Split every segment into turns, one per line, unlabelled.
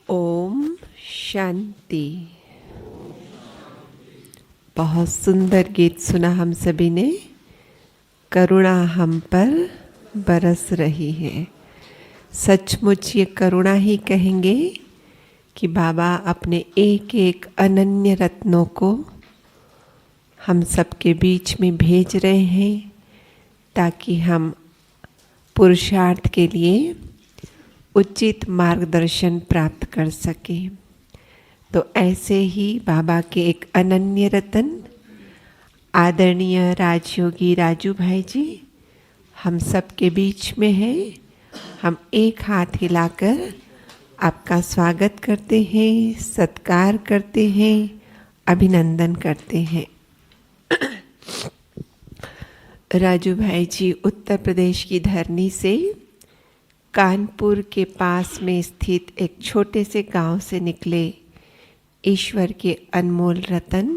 ओम शांति। बहुत सुंदर गीत सुना हम सभी ने। करुणा हम पर बरस रही है। सचमुच ये करुणा ही कहेंगे कि बाबा अपने एक एक अनन्य रत्नों को हम सबके बीच में भेज रहे हैं ताकि हम पुरुषार्थ के लिए उचित मार्गदर्शन प्राप्त कर सकें। तो ऐसे ही बाबा के एक अनन्य रतन आदरणीय राजयोगी राजू भाई जी हम सबके बीच में हैं। हम एक हाथ हिलाकर आपका स्वागत करते हैं, सत्कार करते हैं, अभिनंदन करते हैं। राजू भाई जी उत्तर प्रदेश की धरनी से कानपुर के पास में स्थित एक छोटे से गांव से निकले ईश्वर के अनमोल रतन।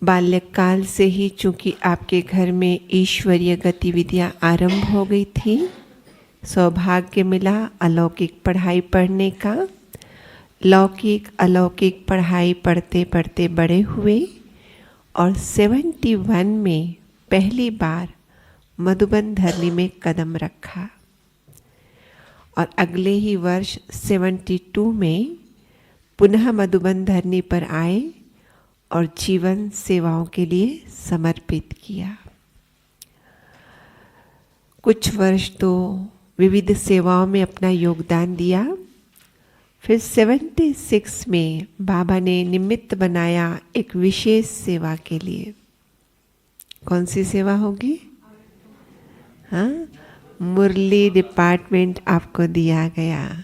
बाल्यकाल से ही चूंकि आपके घर में ईश्वरीय गतिविधियां आरंभ हो गई थी, सौभाग्य मिला अलौकिक पढ़ाई पढ़ने का। लौकिक अलौकिक पढ़ाई पढ़ते पढ़ते बड़े हुए और 71 में पहली बार मधुबन धरनी में कदम रखा और अगले ही वर्ष 72 में पुनः मधुबन धरनी पर आए और जीवन सेवाओं के लिए समर्पित किया। कुछ वर्ष तो विविध सेवाओं में अपना योगदान दिया। फिर 76 में बाबा ने निमित्त बनाया एक विशेष सेवा के लिए। कौन सी सेवा होगी? हाँ, मुरली डिपार्टमेंट आपको दिया गया।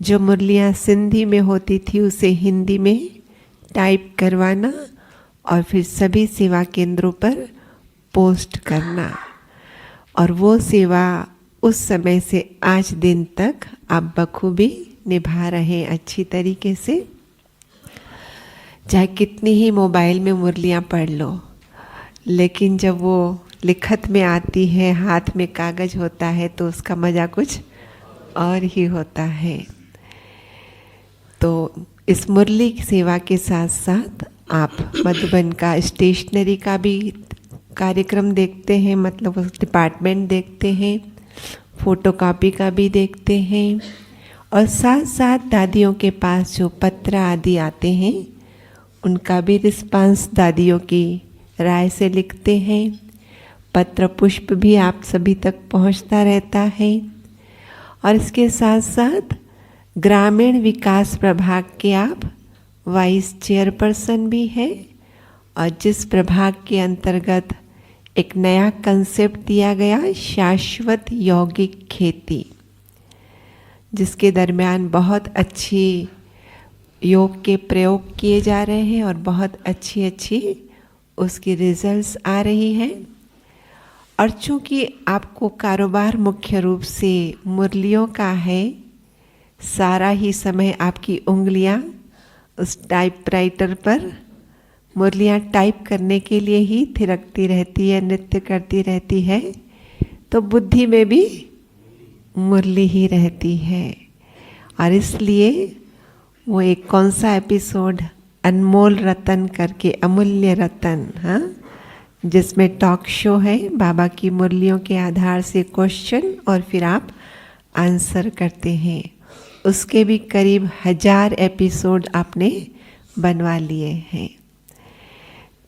जो मुरलियाँ सिंधी में होती थी उसे हिंदी में टाइप करवाना और फिर सभी सेवा केंद्रों पर पोस्ट करना। और वो सेवा उस समय से आज दिन तक आप बखूबी निभा रहे हैं अच्छी तरीके से। चाहे कितनी ही मोबाइल में मुरलियाँ पढ़ लो, लेकिन जब वो लिखत में आती है, हाथ में कागज होता है, तो उसका मज़ा कुछ और ही होता है। तो इस मुरली की सेवा के साथ साथ आप मधुबन का स्टेशनरी का भी कार्यक्रम देखते हैं, मतलब उस डिपार्टमेंट देखते हैं, फोटोकॉपी का भी देखते हैं और साथ साथ दादियों के पास जो पत्र आदि आते हैं उनका भी रिस्पांस दादियों की राय से लिखते हैं। पत्र पुष्प भी आप सभी तक पहुंचता रहता है। और इसके साथ साथ ग्रामीण विकास प्रभाग के आप वाइस चेयरपर्सन भी हैं और जिस प्रभाग के अंतर्गत एक नया कंसेप्ट दिया गया, शाश्वत यौगिक खेती, जिसके दरमियान बहुत अच्छी योग के प्रयोग किए जा रहे हैं और बहुत अच्छी उसकी रिजल्ट्स आ रही हैं। और चूँकि आपको कारोबार मुख्य रूप से मुरलियों का है, सारा ही समय आपकी उंगलियां उस टाइपराइटर पर मुरलियां टाइप करने के लिए ही थिरकती रहती है, नृत्य करती रहती है, तो बुद्धि में भी मुरली ही रहती है। और इसलिए वो एक कौन सा एपिसोड अनमोल रतन करके, अमूल्य रतन, हाँ, जिसमें टॉक शो है, बाबा की मुरलियों के आधार से क्वेश्चन और फिर आप आंसर करते हैं, उसके भी करीब 1000 एपिसोड आपने बनवा लिए हैं।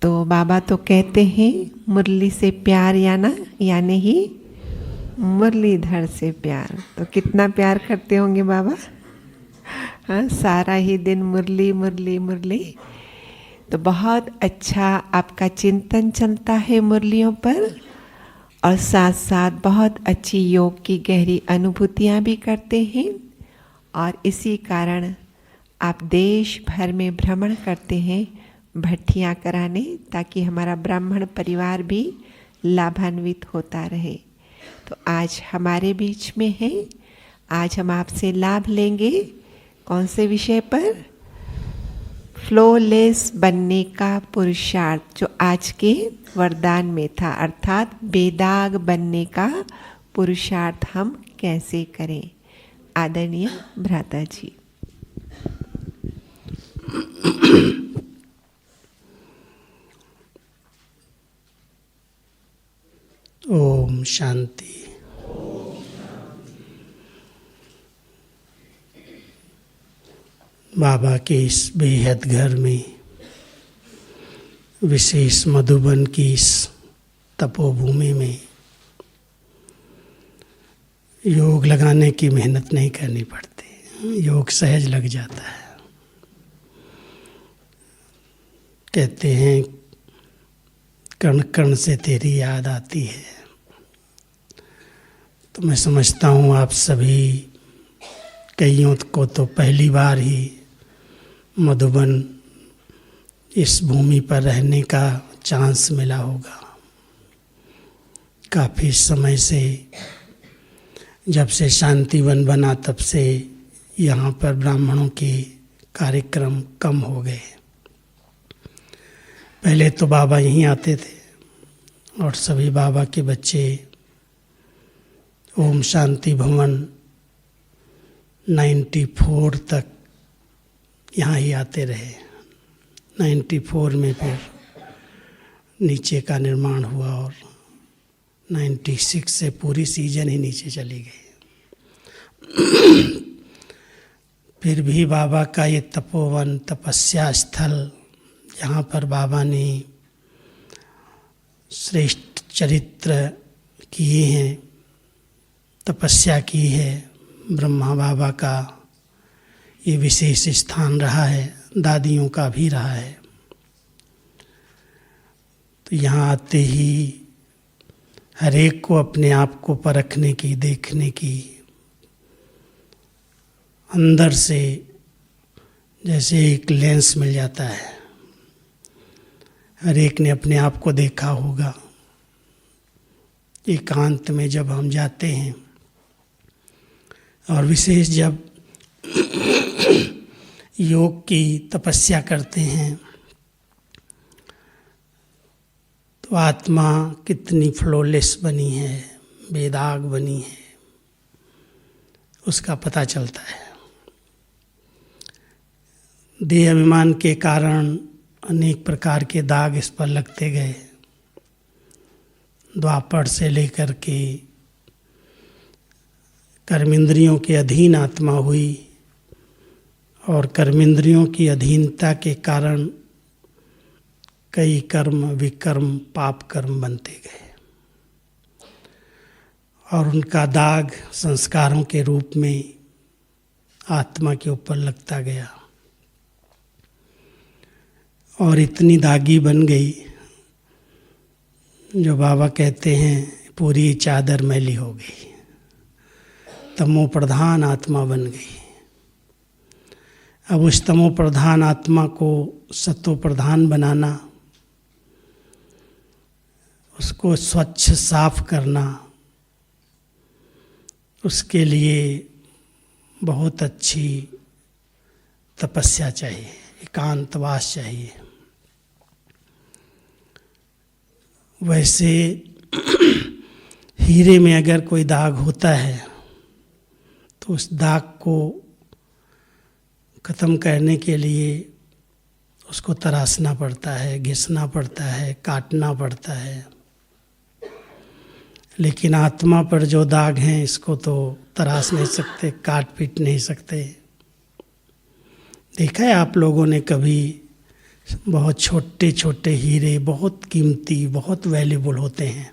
तो बाबा तो कहते हैं मुरली से प्यार यानी ही मुरलीधर से प्यार। तो कितना प्यार करते होंगे बाबा? हाँ, सारा ही दिन मुरली मुरली मुरली। तो बहुत अच्छा आपका चिंतन चलता है मुरलियों पर और साथ साथ बहुत अच्छी योग की गहरी अनुभूतियाँ भी करते हैं। और इसी कारण आप देश भर में भ्रमण करते हैं भट्टियाँ कराने, ताकि हमारा ब्राह्मण परिवार भी लाभान्वित होता रहे। तो आज हमारे बीच में है। आज हम आपसे लाभ लेंगे कौन से विषय पर? फ्लोलेस बनने का पुरुषार्थ, जो आज के वरदान में था, अर्थात बेदाग बनने का पुरुषार्थ हम कैसे करें। आदरणीय भ्राता जी।
ओम शांति। बाबा के इस बेहद घर में, विशेष मधुबन की इस तपोभूमि में योग लगाने की मेहनत नहीं करनी पड़ती, योग सहज लग जाता है। कहते हैं कण कण से तेरी याद आती है। तो मैं समझता हूँ आप सभी, कईयों को तो पहली बार ही मधुबन इस भूमि पर रहने का चांस मिला होगा। काफ़ी समय से, जब से शांतिवन बना तब से यहाँ पर ब्राह्मणों के कार्यक्रम कम हो गए। पहले तो बाबा यहीं आते थे और सभी बाबा के बच्चे ओम शांति भवन 94 तक यहाँ ही आते रहे। 94 में फिर नीचे का निर्माण हुआ और 96 से पूरी सीजन ही नीचे चली गई। फिर भी बाबा का ये तपोवन, तपस्या स्थल, जहाँ पर बाबा ने श्रेष्ठ चरित्र किए हैं, तपस्या की है, ब्रह्मा बाबा का ये विशेष स्थान रहा है, दादियों का भी रहा है। तो यहाँ आते ही हर एक को अपने आप को परखने की, देखने की, अंदर से जैसे एक लेंस मिल जाता है। हर एक ने अपने आप को देखा होगा। एकांत में जब हम जाते हैं और विशेष जब योग की तपस्या करते हैं तो आत्मा कितनी फ्लोलेस बनी है, बेदाग बनी है, उसका पता चलता है। देह अभिमान के कारण अनेक प्रकार के दाग इस पर लगते गए। द्वापर से लेकर के कर्मेंद्रियों के अधीन आत्मा हुई और कर्मेंद्रियों की अधीनता के कारण कई कर्म, विकर्म, पाप कर्म बनते गए और उनका दाग संस्कारों के रूप में आत्मा के ऊपर लगता गया और इतनी दागी बन गई जो बाबा कहते हैं पूरी चादर मैली हो गई, तमो प्रधान आत्मा बन गई। अब उस तमो प्रधान आत्मा को सत्व प्रधान बनाना, उसको स्वच्छ साफ करना, उसके लिए बहुत अच्छी तपस्या चाहिए, एकांतवास चाहिए। वैसे हीरे में अगर कोई दाग होता है तो उस दाग को ख़त्म करने के लिए उसको तराशना पड़ता है, घिसना पड़ता है, काटना पड़ता है। लेकिन आत्मा पर जो दाग हैं इसको तो तराश नहीं सकते, काट पीट नहीं सकते। देखा है आप लोगों ने कभी, बहुत छोटे छोटे हीरे बहुत कीमती, बहुत वैल्यूबल होते हैं।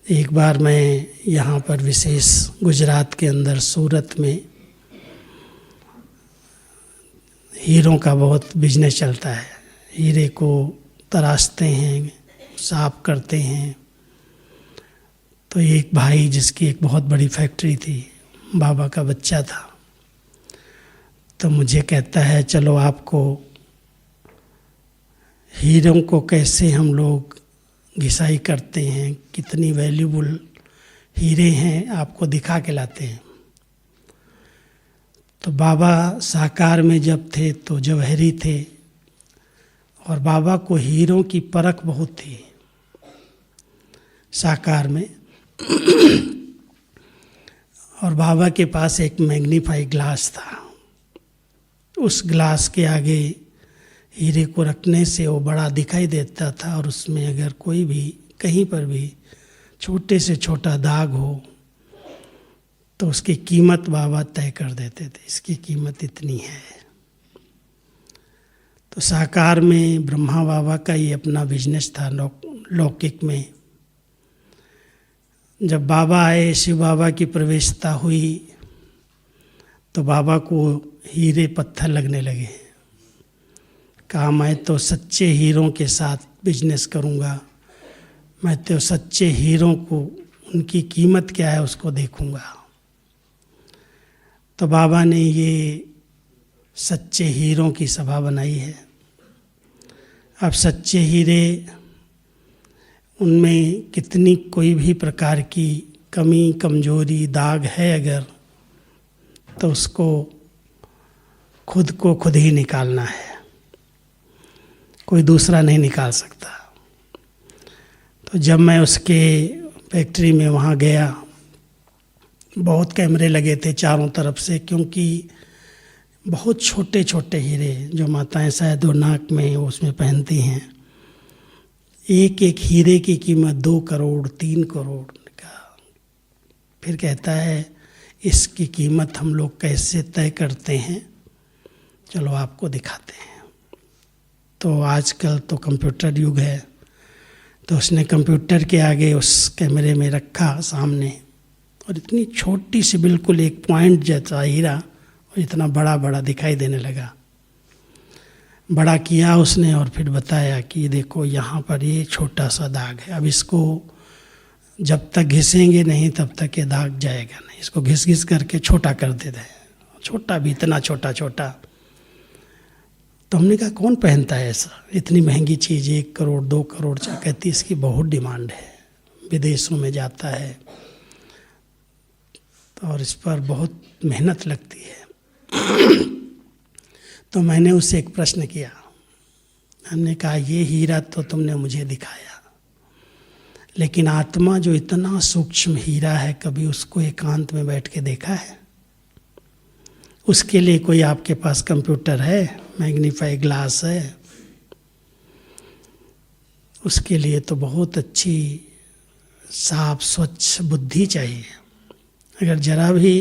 एक बार मैं यहाँ पर विशेष गुजरात के अंदर सूरत में हीरों का बहुत बिजनेस चलता है। हीरे को तराशते हैं, साफ करते हैं। तो एक भाई जिसकी एक बहुत बड़ी फैक्ट्री थी, बाबा का बच्चा था, तो मुझे कहता है चलो आपको हीरों को कैसे हम लोग घिसाई करते हैं, कितनी वैल्यूबल हीरे हैं, आपको दिखा के लाते हैं। तो बाबा साकार में जब थे तो जौहरी थे और बाबा को हीरों की परख बहुत थी साकार में। और बाबा के पास एक मैग्नीफाई ग्लास था। उस ग्लास के आगे हीरे को रखने से वो बड़ा दिखाई देता था, और उसमें अगर कोई भी कहीं पर भी छोटे से छोटा दाग हो तो उसकी कीमत बाबा तय कर देते थे, इसकी कीमत इतनी है। तो साकार में ब्रह्मा बाबा का ये अपना बिजनेस था। लौकिक में जब बाबा आए, शिव बाबा की प्रवेशता हुई, तो बाबा को हीरे पत्थर लगने लगे। कहा मैं तो सच्चे हीरों के साथ बिजनेस करूँगा, मैं तो सच्चे हीरों को, उनकी कीमत क्या है उसको देखूँगा। तो बाबा ने ये सच्चे हीरों की सभा बनाई है। अब सच्चे हीरे, उनमें कितनी कोई भी प्रकार की कमी, कमजोरी, दाग है अगर, तो उसको खुद को खुद ही निकालना है, कोई दूसरा नहीं निकाल सकता। तो जब मैं उसके फैक्ट्री में वहाँ गया, बहुत कैमरे लगे थे चारों तरफ से, क्योंकि बहुत छोटे छोटे हीरे जो माताएं शायद वो नाक में उसमें पहनती हैं, एक एक हीरे की कीमत 2 करोड़ 3 करोड़ का। फिर कहता है इसकी कीमत हम लोग कैसे तय करते हैं, चलो आपको दिखाते हैं। तो आजकल तो कंप्यूटर युग है, तो उसने कंप्यूटर के आगे उस कैमरे में रखा सामने, और इतनी छोटी सी बिल्कुल एक पॉइंट जैसा हीरा और इतना बड़ा बड़ा दिखाई देने लगा। बड़ा किया उसने और फिर बताया कि देखो यहाँ पर ये छोटा सा दाग है, अब इसको जब तक घिसेंगे नहीं तब तक ये दाग जाएगा नहीं, इसको घिस घिस करके छोटा कर देते हैं। छोटा भी इतना छोटा छोटा। तो हमने कहा कौन पहनता है ऐसा, इतनी महंगी चीज़, 1 करोड़ 2 करोड़। कहती इसकी बहुत डिमांड है, विदेशों में जाता है और इस पर बहुत मेहनत लगती है। तो मैंने उससे एक प्रश्न किया, हमने कहा ये हीरा तो तुमने मुझे दिखाया, लेकिन आत्मा जो इतना सूक्ष्म हीरा है, कभी उसको एकांत में बैठ के देखा है? उसके लिए कोई आपके पास कंप्यूटर है, मैग्नीफाई ग्लास है? उसके लिए तो बहुत अच्छी साफ स्वच्छ बुद्धि चाहिए। अगर जरा भी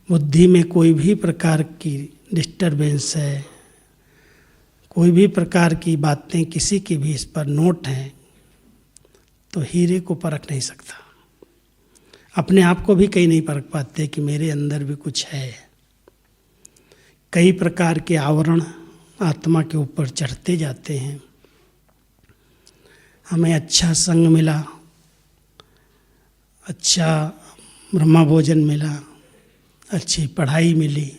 बुद्धि में कोई भी प्रकार की डिस्टरबेंस है, कोई भी प्रकार की बातें किसी की भी इस पर नोट हैं, तो हीरे को परख नहीं सकता। अपने आप को भी कहीं नहीं परख पाते कि मेरे अंदर भी कुछ है। कई प्रकार के आवरण आत्मा के ऊपर चढ़ते जाते हैं। हमें अच्छा संग मिला, अच्छा ब्रह्मा भोजन मिला, अच्छी पढ़ाई मिली,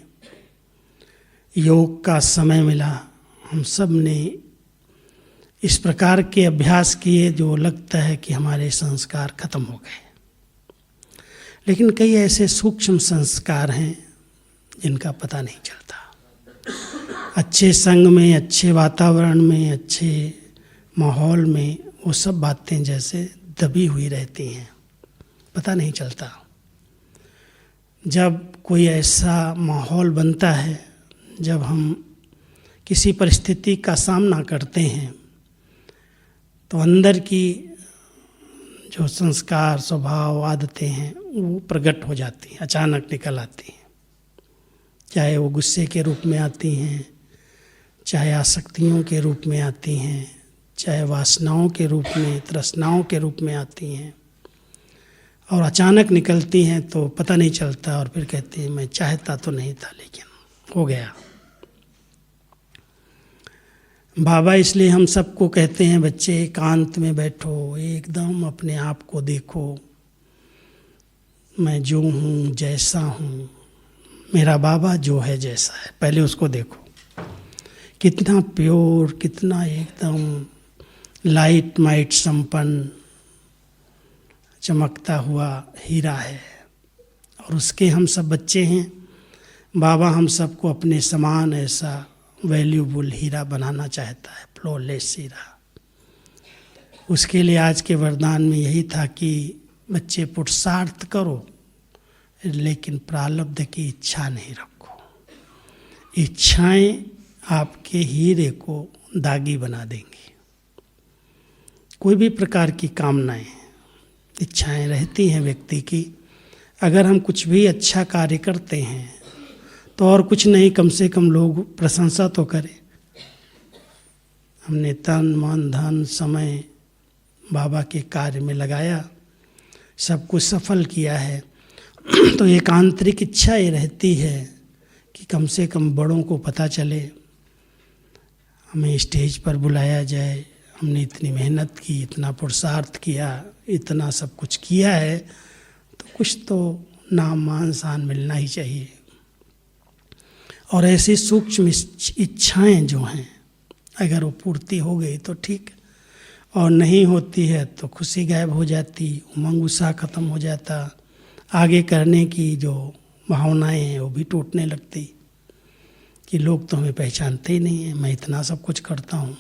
योग का समय मिला, हम सब ने इस प्रकार के अभ्यास किए जो लगता है कि हमारे संस्कार खत्म हो गए। लेकिन कई ऐसे सूक्ष्म संस्कार हैं जिनका पता नहीं चलता। अच्छे संग में, अच्छे वातावरण में, अच्छे माहौल में वो सब बातें जैसे दबी हुई रहती हैं, पता नहीं चलता। जब कोई ऐसा माहौल बनता है, जब हम किसी परिस्थिति का सामना करते हैं, तो अंदर की जो संस्कार, स्वभाव, आदतें हैं वो प्रकट हो जाती हैं, अचानक निकल आती हैं। चाहे वो गुस्से के रूप में आती हैं, चाहे आसक्तियों के रूप में आती हैं, चाहे वासनाओं के रूप में, तृष्णाओं के रूप में आती हैं, और अचानक निकलती हैं तो पता नहीं चलता। और फिर कहते हैं मैं चाहता तो नहीं था लेकिन हो गया। बाबा इसलिए हम सबको कहते हैं बच्चे एकांत में बैठो, एकदम अपने आप को देखो, मैं जो हूँ जैसा हूँ, मेरा बाबा जो है जैसा है, पहले उसको देखो। कितना प्योर, कितना एकदम लाइट माइट संपन्न चमकता हुआ हीरा है, और उसके हम सब बच्चे हैं। बाबा हम सबको अपने समान ऐसा वैल्यूबल हीरा बनाना चाहता है, फ्लॉलेस हीरा। उसके लिए आज के वरदान में यही था कि बच्चे पुरुषार्थ करो, लेकिन प्रारब्ध की इच्छा नहीं रखो। इच्छाएं आपके हीरे को दागी बना देंगी। कोई भी प्रकार की कामनाएं, इच्छाएं रहती हैं व्यक्ति की। अगर हम कुछ भी अच्छा कार्य करते हैं तो और कुछ नहीं, कम से कम लोग प्रशंसा तो करें। हमने तन मन धन समय बाबा के कार्य में लगाया, सब कुछ सफल किया है, तो एक आंतरिक इच्छा ये रहती है कि कम से कम बड़ों को पता चले, हमें स्टेज पर बुलाया जाए, हमने इतनी मेहनत की, इतना पुरुषार्थ किया, इतना सब कुछ किया है, तो कुछ तो नाम मान शान मिलना ही चाहिए। और ऐसी सूक्ष्म इच्छाएं जो हैं, अगर वो पूर्ति हो गई तो ठीक, और नहीं होती है तो खुशी गायब हो जाती, उमंग उत्साह खत्म हो जाता, आगे करने की जो भावनाएं हैं वो भी टूटने लगती कि लोग तो हमें पहचानते ही नहीं हैं, मैं इतना सब कुछ करता हूँ।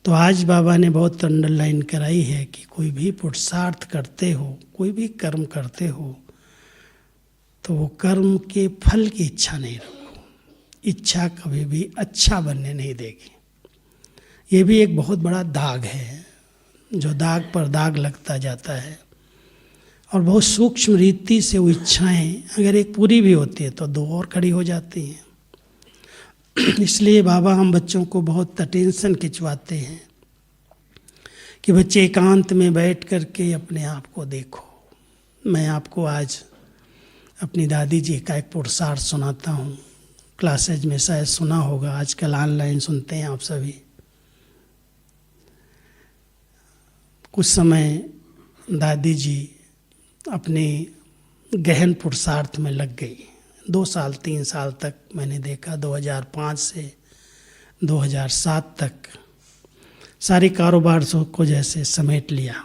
तो आज बाबा ने बहुत अंडरलाइन कराई है कि कोई भी पुरुषार्थ करते हो, कोई भी कर्म करते हो, तो वो कर्म के फल की इच्छा नहीं रखो। इच्छा कभी भी अच्छा बनने नहीं देगी। ये भी एक बहुत बड़ा दाग है, जो दाग पर दाग लगता जाता है। और बहुत सूक्ष्म रीति से वो इच्छाएं अगर एक पूरी भी होती है तो दो और खड़ी हो जाती हैं। इसलिए बाबा हम बच्चों को बहुत अटेंशन खिंचवाते हैं कि बच्चे एकांत में बैठ कर के अपने आप को देखो। मैं आपको आज अपनी दादी जी का एक पुरुषार्थ सुनाता हूँ। क्लासेज में शायद सुना होगा, आजकल ऑनलाइन सुनते हैं आप सभी। कुछ समय दादी जी अपने गहन पुरुषार्थ में लग गई। 2 साल 3 साल तक मैंने देखा, 2005 से 2007 तक सारे कारोबार को जैसे समेट लिया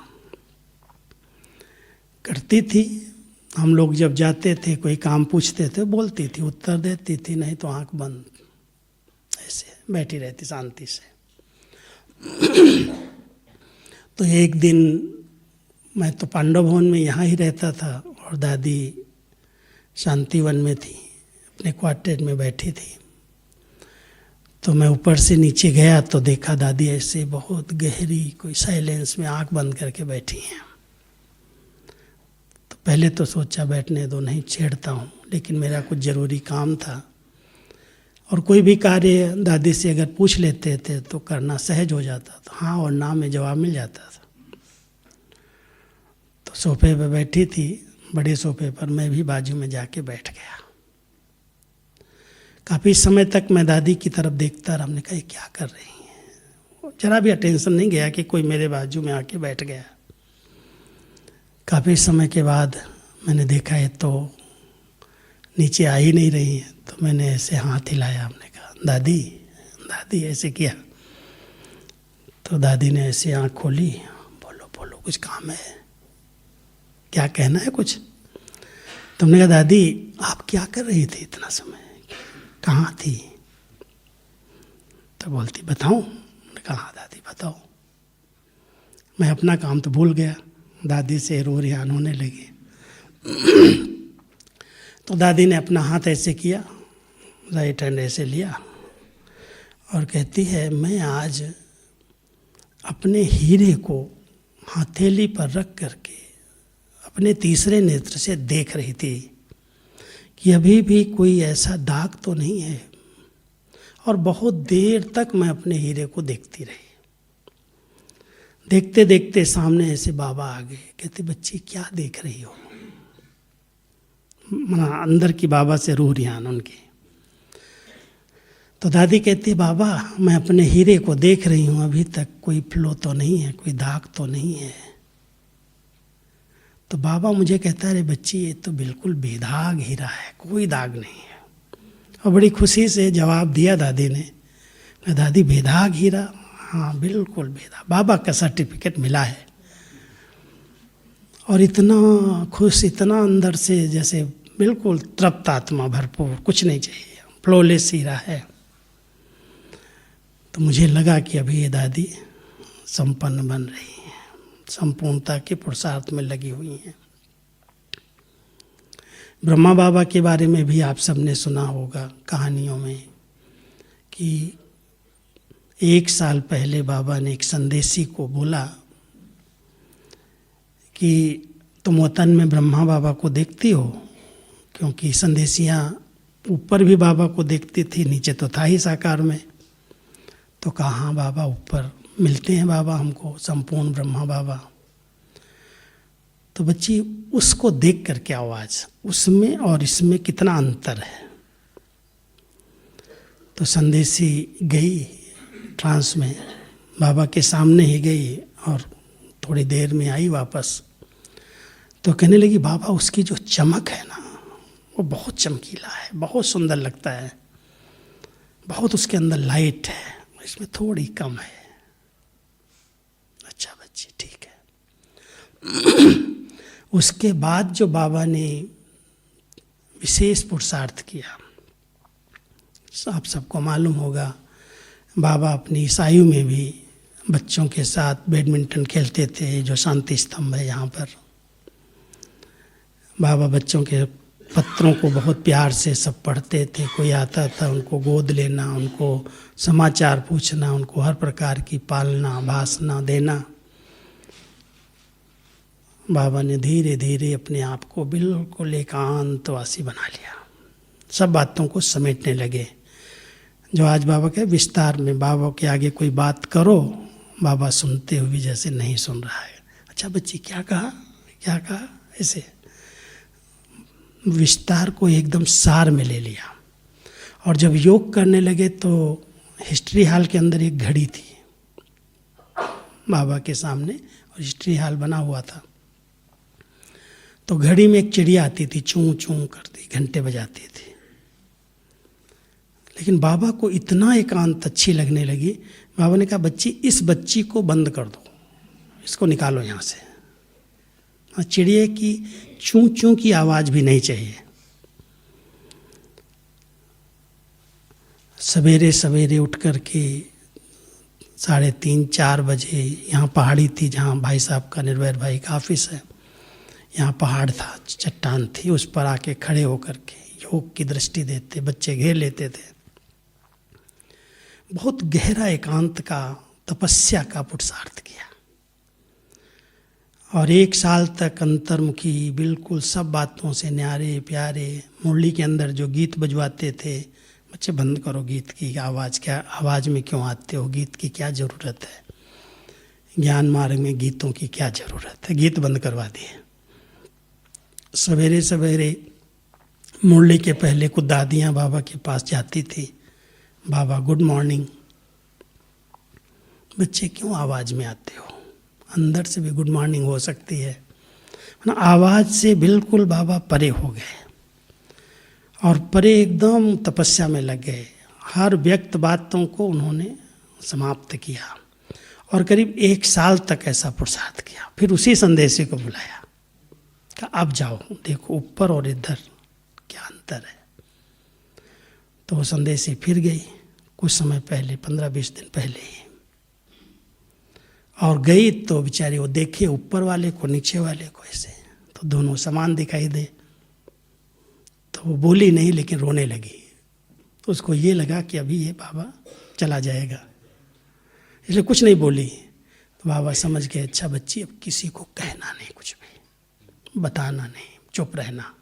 करती थी। हम लोग जब जाते थे, कोई काम पूछते थे, बोलती थी, उत्तर देती थी, नहीं तो आंख बंद ऐसे बैठी रहती शांति से। तो एक दिन मैं तो पांडव भवन में यहाँ ही रहता था और दादी शांतिवन में थी, अपने क्वार्टर में बैठी थी। तो मैं ऊपर से नीचे गया तो देखा दादी ऐसे बहुत गहरी कोई साइलेंस में आंख बंद करके बैठी हैं। तो पहले तो सोचा बैठने दो, नहीं छेड़ता हूँ, लेकिन मेरा कुछ ज़रूरी काम था। और कोई भी कार्य दादी से अगर पूछ लेते थे तो करना सहज हो जाता था, हाँ और ना में जवाब मिल जाता था। तो सोफे पे बैठी थी, बड़े सोफे पर, मैं भी बाजू में जाके बैठ गया। काफ़ी समय तक मैं दादी की तरफ देखता रहा। हमने कहा ये क्या कर रही हैं, जरा भी अटेंशन नहीं गया कि कोई मेरे बाजू में आके बैठ गया। काफ़ी समय के बाद मैंने देखा है तो नीचे आ ही नहीं रही है, तो मैंने ऐसे हाथ हिलाया। हमने कहा दादी दादी, ऐसे किया। तो दादी ने ऐसे आँख खोली, बोलो बोलो कुछ काम है, क्या कहना है कुछ। तो हमने कहा दादी आप क्या कर रही थी इतना समय, कहाँ थी। तो बोलती बताऊँ। मैंने कहा हाँ दादी बताओ। मैं अपना काम तो भूल गया, दादी से रो रिहान होने लगी। तो दादी ने अपना हाथ ऐसे किया, राइट हैंड ऐसे लिया और कहती है मैं आज अपने हीरे को हथेली पर रख करके अपने तीसरे नेत्र से देख रही थी कि अभी भी कोई ऐसा दाग तो नहीं है। और बहुत देर तक मैं अपने हीरे को देखती रही। देखते देखते सामने ऐसे बाबा आ गए। कहते बच्ची क्या देख रही हो। मना अंदर की बाबा से रूह रिहान उनकी। तो दादी कहती है बाबा मैं अपने हीरे को देख रही हूँ, अभी तक कोई फ्लो तो नहीं है, कोई दाग तो नहीं है। तो बाबा मुझे कहता है अरे बच्ची ये तो बिल्कुल बेदाग हीरा है, कोई दाग नहीं है। और बड़ी खुशी से जवाब दिया दादी ने, दादी बेदाग हीरा, हाँ बिल्कुल बेदाग, बाबा का सर्टिफिकेट मिला है। और इतना खुश, इतना अंदर से जैसे बिल्कुल तृप्त आत्मा, भरपूर, कुछ नहीं चाहिए, फ्लॉलेस हीरा है। तो मुझे लगा कि अभी ये दादी संपन्न बन रही हैं, संपूर्णता के पुरुषार्थ में लगी हुई हैं। ब्रह्मा बाबा के बारे में भी आप सबने सुना होगा कहानियों में कि 1 साल पहले बाबा ने एक संदेशी को बोला कि तुम वतन में ब्रह्मा बाबा को देखती हो, क्योंकि संदेशियाँ ऊपर भी बाबा को देखती थी, नीचे तो था ही साकार में। तो कहा हाँ बाबा, ऊपर मिलते हैं बाबा हमको, संपूर्ण ब्रह्मा बाबा। तो बच्ची उसको देख करके आवाज़, उसमें और इसमें कितना अंतर है। तो संदेशी गई ट्रांस में, बाबा के सामने ही गई और थोड़ी देर में आई वापस। तो कहने लगी बाबा उसकी जो चमक है ना वो बहुत चमकीला है, बहुत सुंदर लगता है, बहुत उसके अंदर लाइट है, इसमें थोड़ी कम है। अच्छा बच्ची ठीक है। उसके बाद जो बाबा ने विशेष पुरुषार्थ किया, आप सबको मालूम होगा, बाबा अपनी इस आयु में भी बच्चों के साथ बैडमिंटन खेलते थे, जो शांति स्तंभ है यहाँ पर। बाबा बच्चों के पत्रों को बहुत प्यार से सब पढ़ते थे, कोई आता था उनको गोद लेना, उनको समाचार पूछना, उनको हर प्रकार की पालना भाषना देना। बाबा ने धीरे धीरे अपने आप को बिल्कुल एकांतवासी बना लिया, सब बातों को समेटने लगे। जो आज बाबा के विस्तार में, बाबा के आगे कोई बात करो, बाबा सुनते हुए जैसे नहीं सुन रहा है। अच्छा बच्ची क्या कहा, क्या कहा, ऐसे विस्तार को एकदम सार में ले लिया। और जब योग करने लगे तो हिस्ट्री हॉल के अंदर एक घड़ी थी बाबा के सामने, और हिस्ट्री हॉल बना हुआ था। तो घड़ी में एक चिड़िया आती थी, चूं चूं करती, घंटे बजाती थी। लेकिन बाबा को इतना एकांत अच्छी लगने लगी, बाबा ने कहा बच्ची इस बच्ची को बंद कर दो, इसको निकालो यहाँ से। चिड़िया की चूं चूं की आवाज़ भी नहीं चाहिए। सवेरे सवेरे उठ कर के 3:30-4 बजे, यहाँ पहाड़ी थी जहाँ भाई साहब का, निर्भय भाई का ऑफिस है, यहाँ पहाड़ था, चट्टान थी, उस पर आके खड़े होकर के योग की दृष्टि देते, बच्चे घेर लेते थे। बहुत गहरा एकांत का, तपस्या का पुरुषार्थ किया। और 1 साल तक अंतर्मुखी, बिल्कुल सब बातों से न्यारे प्यारे। मुरली के अंदर जो गीत बजवाते थे, बच्चे बंद करो गीत की आवाज़, क्या आवाज़ में क्यों आते हो, गीत की क्या ज़रूरत है, ज्ञान मार्ग में गीतों की क्या ज़रूरत है, गीत बंद करवा दिए। सवेरे सवेरे मुरली के पहले कुछ दादियाँ बाबा के पास जाती थी, बाबा गुड मॉर्निंग। बच्चे क्यों आवाज़ में आते हो, अंदर से भी गुड मॉर्निंग हो सकती है ना। आवाज़ से बिल्कुल बाबा परे हो गए, और परे एकदम तपस्या में लग गए। हर व्यक्त बातों को उन्होंने समाप्त किया, और करीब 1 साल तक ऐसा पुरुषार्थ किया। फिर उसी संदेशी को बुलाया, कहा अब जाओ, देखो ऊपर और इधर क्या अंतर है। तो वो संदेशी फिर गई कुछ समय पहले, 15-20 दिन पहले ही, और गई तो बेचारी वो देखे ऊपर वाले को, नीचे वाले को, ऐसे तो दोनों समान दिखाई दे। तो वो बोली नहीं, लेकिन रोने लगी। तो उसको ये लगा कि अभी ये बाबा चला जाएगा, इसलिए कुछ नहीं बोली। तो बाबा समझ गए, अच्छा बच्ची अब किसी को कहना नहीं, कुछ भी बताना नहीं, चुप रहना।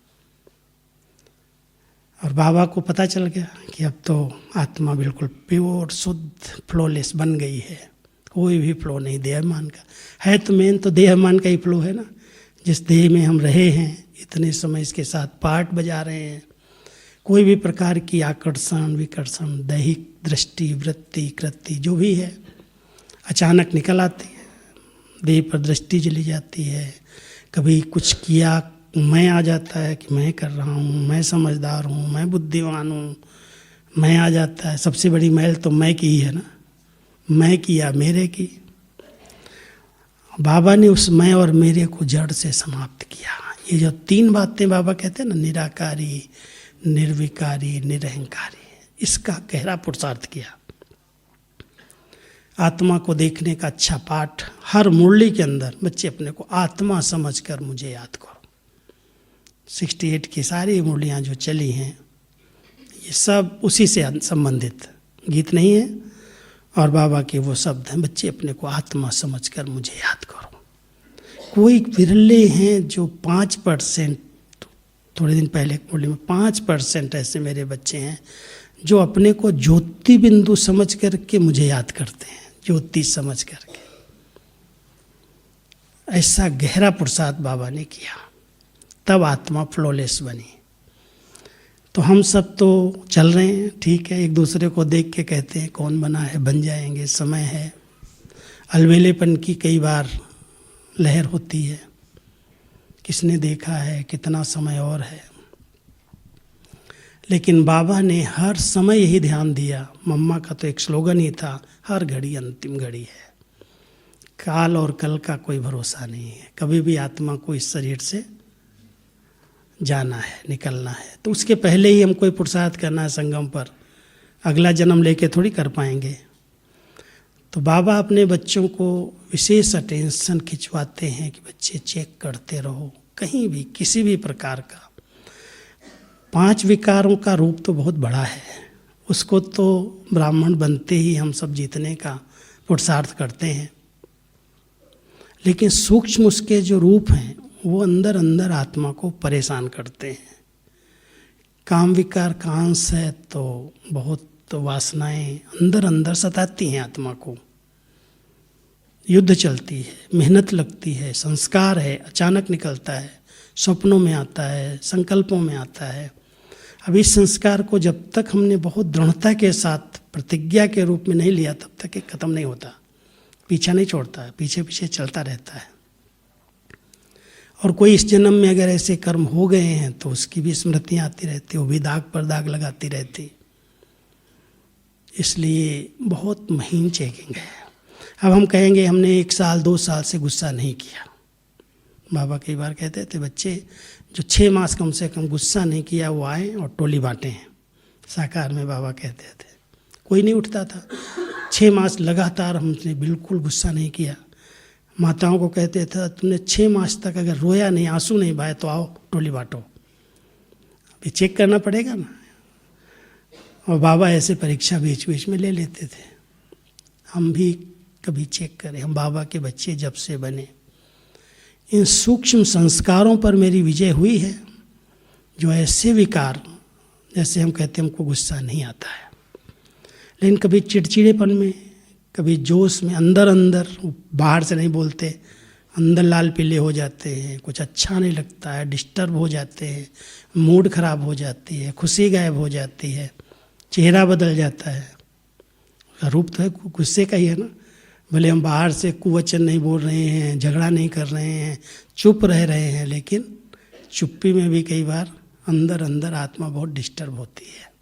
और बाबा को पता चल गया कि अब तो आत्मा बिल्कुल प्योर, शुद्ध, फ्लोलेस बन गई है, कोई भी फ्लो नहीं देहमान का है। तो मेन तो देहमान का ही फ्लो है ना, जिस देह में हम रहे हैं इतने समय, इसके साथ पार्ट बजा रहे हैं। कोई भी प्रकार की आकर्षण विकर्षण, दैहिक दृष्टि, वृत्ति, कृत्ति जो भी है, अचानक निकल आती है, देह पर दृष्टि चली जाती है। कभी कुछ किया, मैं आ जाता है कि मैं कर रहा हूँ, मैं समझदार हूँ, मैं बुद्धिमान हूँ, मैं आ जाता है। सबसे बड़ी मैल तो मैं की ही है ना, मैं किया, मेरे की। बाबा ने उस मैं और मेरे को जड़ से समाप्त किया। ये जो 3 बातें बाबा कहते हैं ना, निराकारी, निर्विकारी, निरहंकारी, इसका गहरा पुरुषार्थ किया। आत्मा को देखने का अच्छा पाठ हर मुरली के अंदर, बच्चे अपने को आत्मा समझकर मुझे याद करो। 68 की सारी मुरलियाँ जो चली हैं ये सब उसी से संबंधित गीत नहीं है। और बाबा के वो शब्द हैं, बच्चे अपने को आत्मा समझकर मुझे याद करो। कोई विरले हैं जो 5%, थोड़े दिन पहले मुरली में 5% ऐसे मेरे बच्चे हैं जो अपने को ज्योति बिंदु समझ करके मुझे याद करते हैं, ज्योति समझ करके। ऐसा गहरा प्रसाद बाबा ने किया, तब आत्मा फ्लॉलेस बनी। तो हम सब तो चल रहे हैं, ठीक है, एक दूसरे को देख के कहते हैं कौन बना है, बन जाएंगे, समय है। अलवेलेपन की कई बार लहर होती है, किसने देखा है, कितना समय और है। लेकिन बाबा ने हर समय यही ध्यान दिया। मम्मा का तो एक स्लोगन ही था, हर घड़ी अंतिम घड़ी है, काल और कल का कोई भरोसा नहीं है, कभी भी आत्मा को इस शरीर से जाना है, निकलना है। तो उसके पहले ही हमको पुरुषार्थ करना है संगम पर, अगला जन्म लेके थोड़ी कर पाएंगे। तो बाबा अपने बच्चों को विशेष अटेंशन खिंचवाते हैं कि बच्चे चेक करते रहो, कहीं भी किसी भी प्रकार का। 5 विकारों का रूप तो बहुत बड़ा है, उसको तो ब्राह्मण बनते ही हम सब जीतने का पुरुषार्थ करते हैं। लेकिन सूक्ष्म उसके जो रूप हैं वो अंदर अंदर आत्मा को परेशान करते हैं। काम विकार का अंश है तो बहुत वासनाएं अंदर अंदर सताती हैं आत्मा को। युद्ध चलती है, मेहनत लगती है, संस्कार है, अचानक निकलता है, सपनों में आता है, संकल्पों में आता है। अब इस संस्कार को जब तक हमने बहुत दृढ़ता के साथ प्रतिज्ञा के रूप में नहीं लिया तब तक ये खत्म नहीं होता, पीछा नहीं छोड़ता है, पीछे पीछे चलता रहता है। और कोई इस जन्म में अगर ऐसे कर्म हो गए हैं तो उसकी भी स्मृतियाँ आती रहती, वो भी दाग पर दाग लगाती रहती। इसलिए बहुत महीन चेकिंग है। अब हम कहेंगे हमने 1 साल 2 साल से गुस्सा नहीं किया। बाबा कई बार कहते थे बच्चे जो 6 मास कम से कम गुस्सा नहीं किया वो आए और टोली बांटे। साकार में बाबा कहते थे कोई नहीं उठता था, 6 मास लगातार हमने बिल्कुल गुस्सा नहीं किया। माताओं को कहते थे तुमने 6 मास तक अगर रोया नहीं, आंसू नहीं बहाए तो आओ टोली बांटो। अभी चेक करना पड़ेगा ना। और बाबा ऐसे परीक्षा बीच बीच में ले लेते थे। हम भी कभी चेक करें, हम बाबा के बच्चे जब से बने, इन सूक्ष्म संस्कारों पर मेरी विजय हुई है। जो ऐसे विकार, जैसे हम कहते हैं हमको गुस्सा नहीं आता है, लेकिन कभी चिड़चिड़ेपन में, कभी जोश में, अंदर अंदर, बाहर से नहीं बोलते, अंदर लाल पीले हो जाते हैं, कुछ अच्छा नहीं लगता है, डिस्टर्ब हो जाते हैं, मूड खराब हो जाती है, खुशी गायब हो जाती है, चेहरा बदल जाता है। रूप तो है गुस्से का ही है ना। भले हम बाहर से कुवचन नहीं बोल रहे हैं, झगड़ा नहीं कर रहे हैं, चुप रह रहे हैं, लेकिन चुप्पी में भी कई बार अंदर अंदर आत्मा बहुत डिस्टर्ब होती है।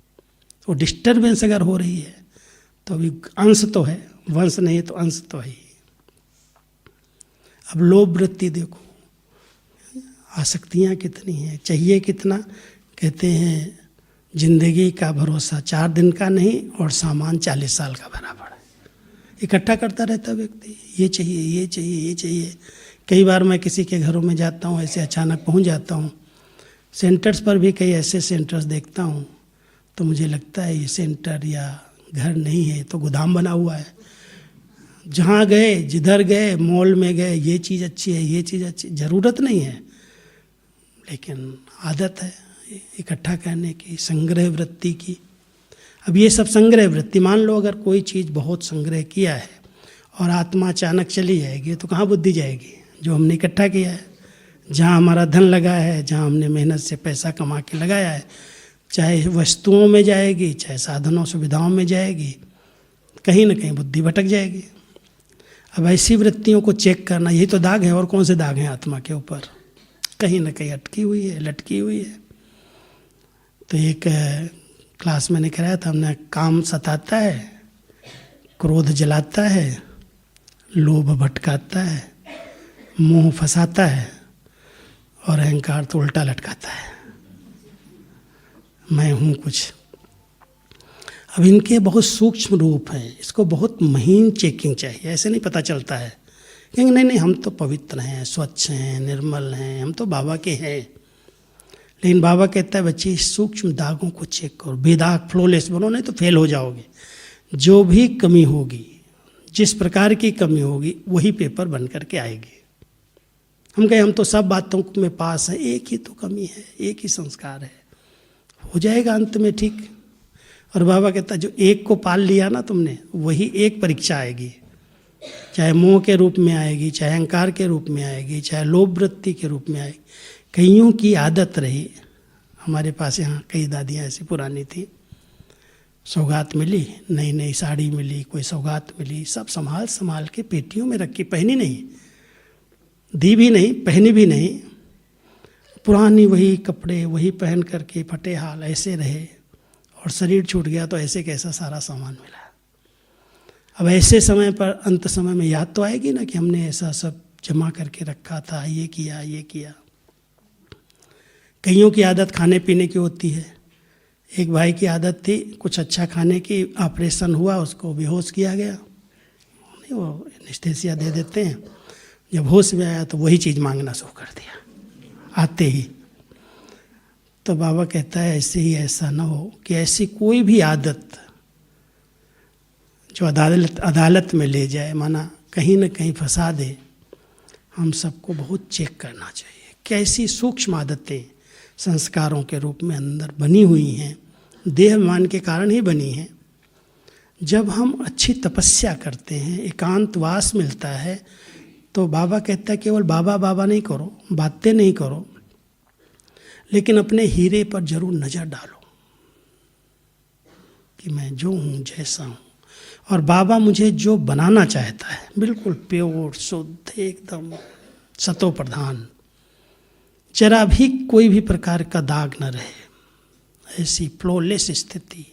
वो डिस्टर्बेंस अगर हो रही है तो अभी अंश तो है, वंश नहीं तो अंश तो है। अब लोभ वृत्ति देखो, आसक्तियाँ कितनी हैं, चाहिए कितना। कहते हैं जिंदगी का भरोसा 4 दिन का नहीं और सामान 40 साल का बराबर है। इकट्ठा करता रहता व्यक्ति, ये चाहिए, ये चाहिए, ये चाहिए। कई बार मैं किसी के घरों में जाता हूँ, ऐसे अचानक पहुँच जाता हूँ। सेंटर्स पर भी कई ऐसे सेंटर्स देखता हूँ तो मुझे लगता है ये सेंटर या घर नहीं है, तो गोदाम बना हुआ है। जहाँ गए, जिधर गए, मॉल में गए, ये चीज़ अच्छी है, ये चीज़ अच्छी, ज़रूरत नहीं है लेकिन आदत है इकट्ठा करने की, संग्रह वृत्ति की। अब ये सब संग्रह वृत्ति, मान लो अगर कोई चीज़ बहुत संग्रह किया है और आत्मा अचानक चली जाएगी तो कहाँ बुद्धि जाएगी? जो हमने इकट्ठा किया है, जहाँ हमारा धन लगा है, जहाँ हमने मेहनत से पैसा कमा के लगाया है, चाहे वस्तुओं में जाएगी, चाहे साधनों सुविधाओं में जाएगी, कहीं ना कहीं बुद्धि भटक जाएगी। अब ऐसी वृत्तियों को चेक करना, यही तो दाग है। और कौन से दाग हैं आत्मा के ऊपर? कहीं ना कहीं अटकी हुई है, लटकी हुई है। तो एक क्लास मैंने कराया था हमने, काम सताता है, क्रोध जलाता है, लोभ भटकाता है, मोह फंसाता है और अहंकार तो उल्टा लटकाता है, मैं हूँ कुछ। अब इनके बहुत सूक्ष्म रूप हैं, इसको बहुत महीन चेकिंग चाहिए, ऐसे नहीं पता चलता है। कहेंगे नहीं नहीं हम तो पवित्र हैं, स्वच्छ हैं, निर्मल हैं, हम तो बाबा के हैं। लेकिन बाबा कहता है बच्चे इस सूक्ष्म दागों को चेक करो, बेदाग फ्लोलेस बनो, नहीं तो फेल हो जाओगे। जो भी कमी होगी, जिस प्रकार की कमी होगी, वही पेपर बन करके आएगी। हम कहें हम तो सब बातों में पास हैं, एक ही तो कमी है, एक ही संस्कार है, हो जाएगा अंत में ठीक। और बाबा कहता है जो एक को पाल लिया ना तुमने, वही एक परीक्षा आएगी, चाहे मोह के रूप में आएगी, चाहे अहंकार के रूप में आएगी, चाहे लोभ वृत्ति के रूप में आएगी। कईयों की आदत रही, हमारे पास यहाँ कई दादियाँ ऐसी पुरानी थी, सौगात मिली, नई नई साड़ी मिली, कोई सौगात मिली, सब संभाल संभाल के पेटियों में रखी, पहनी नहीं, दी भी नहीं, पहनी भी नहीं, पुरानी वही कपड़े वही पहन करके फटे हाल ऐसे रहे, और शरीर छूट गया तो ऐसे कैसा सारा सामान मिला। अब ऐसे समय पर अंत समय में याद तो आएगी ना कि हमने ऐसा सब जमा करके रखा था, ये किया ये किया। कईयों की आदत खाने पीने की होती है। एक भाई की आदत थी कुछ अच्छा खाने की, ऑपरेशन हुआ, उसको बेहोश किया गया, नहीं वो एनेस्थीसिया दे देते हैं, जब होश में आया तो वही चीज़ मांगना शुरू कर दिया आते ही। तो बाबा कहता है ऐसे ही ऐसा ना हो कि ऐसी कोई भी आदत जो अदालत में ले जाए, माना कहीं ना कहीं फंसा दे। हम सबको बहुत चेक करना चाहिए कैसी सूक्ष्म आदतें संस्कारों के रूप में अंदर बनी हुई हैं, देह मान के कारण ही बनी हैं। जब हम अच्छी तपस्या करते हैं, एकांतवास मिलता है, तो बाबा कहता है केवल बाबा बाबा नहीं करो, बातें नहीं करो, लेकिन अपने हीरे पर जरूर नज़र डालो कि मैं जो हूँ जैसा हूँ, और बाबा मुझे जो बनाना चाहता है बिल्कुल प्योर शुद्ध एकदम सतो प्रधान, जरा भी कोई भी प्रकार का दाग न रहे, ऐसी फ्लोलेस स्थिति।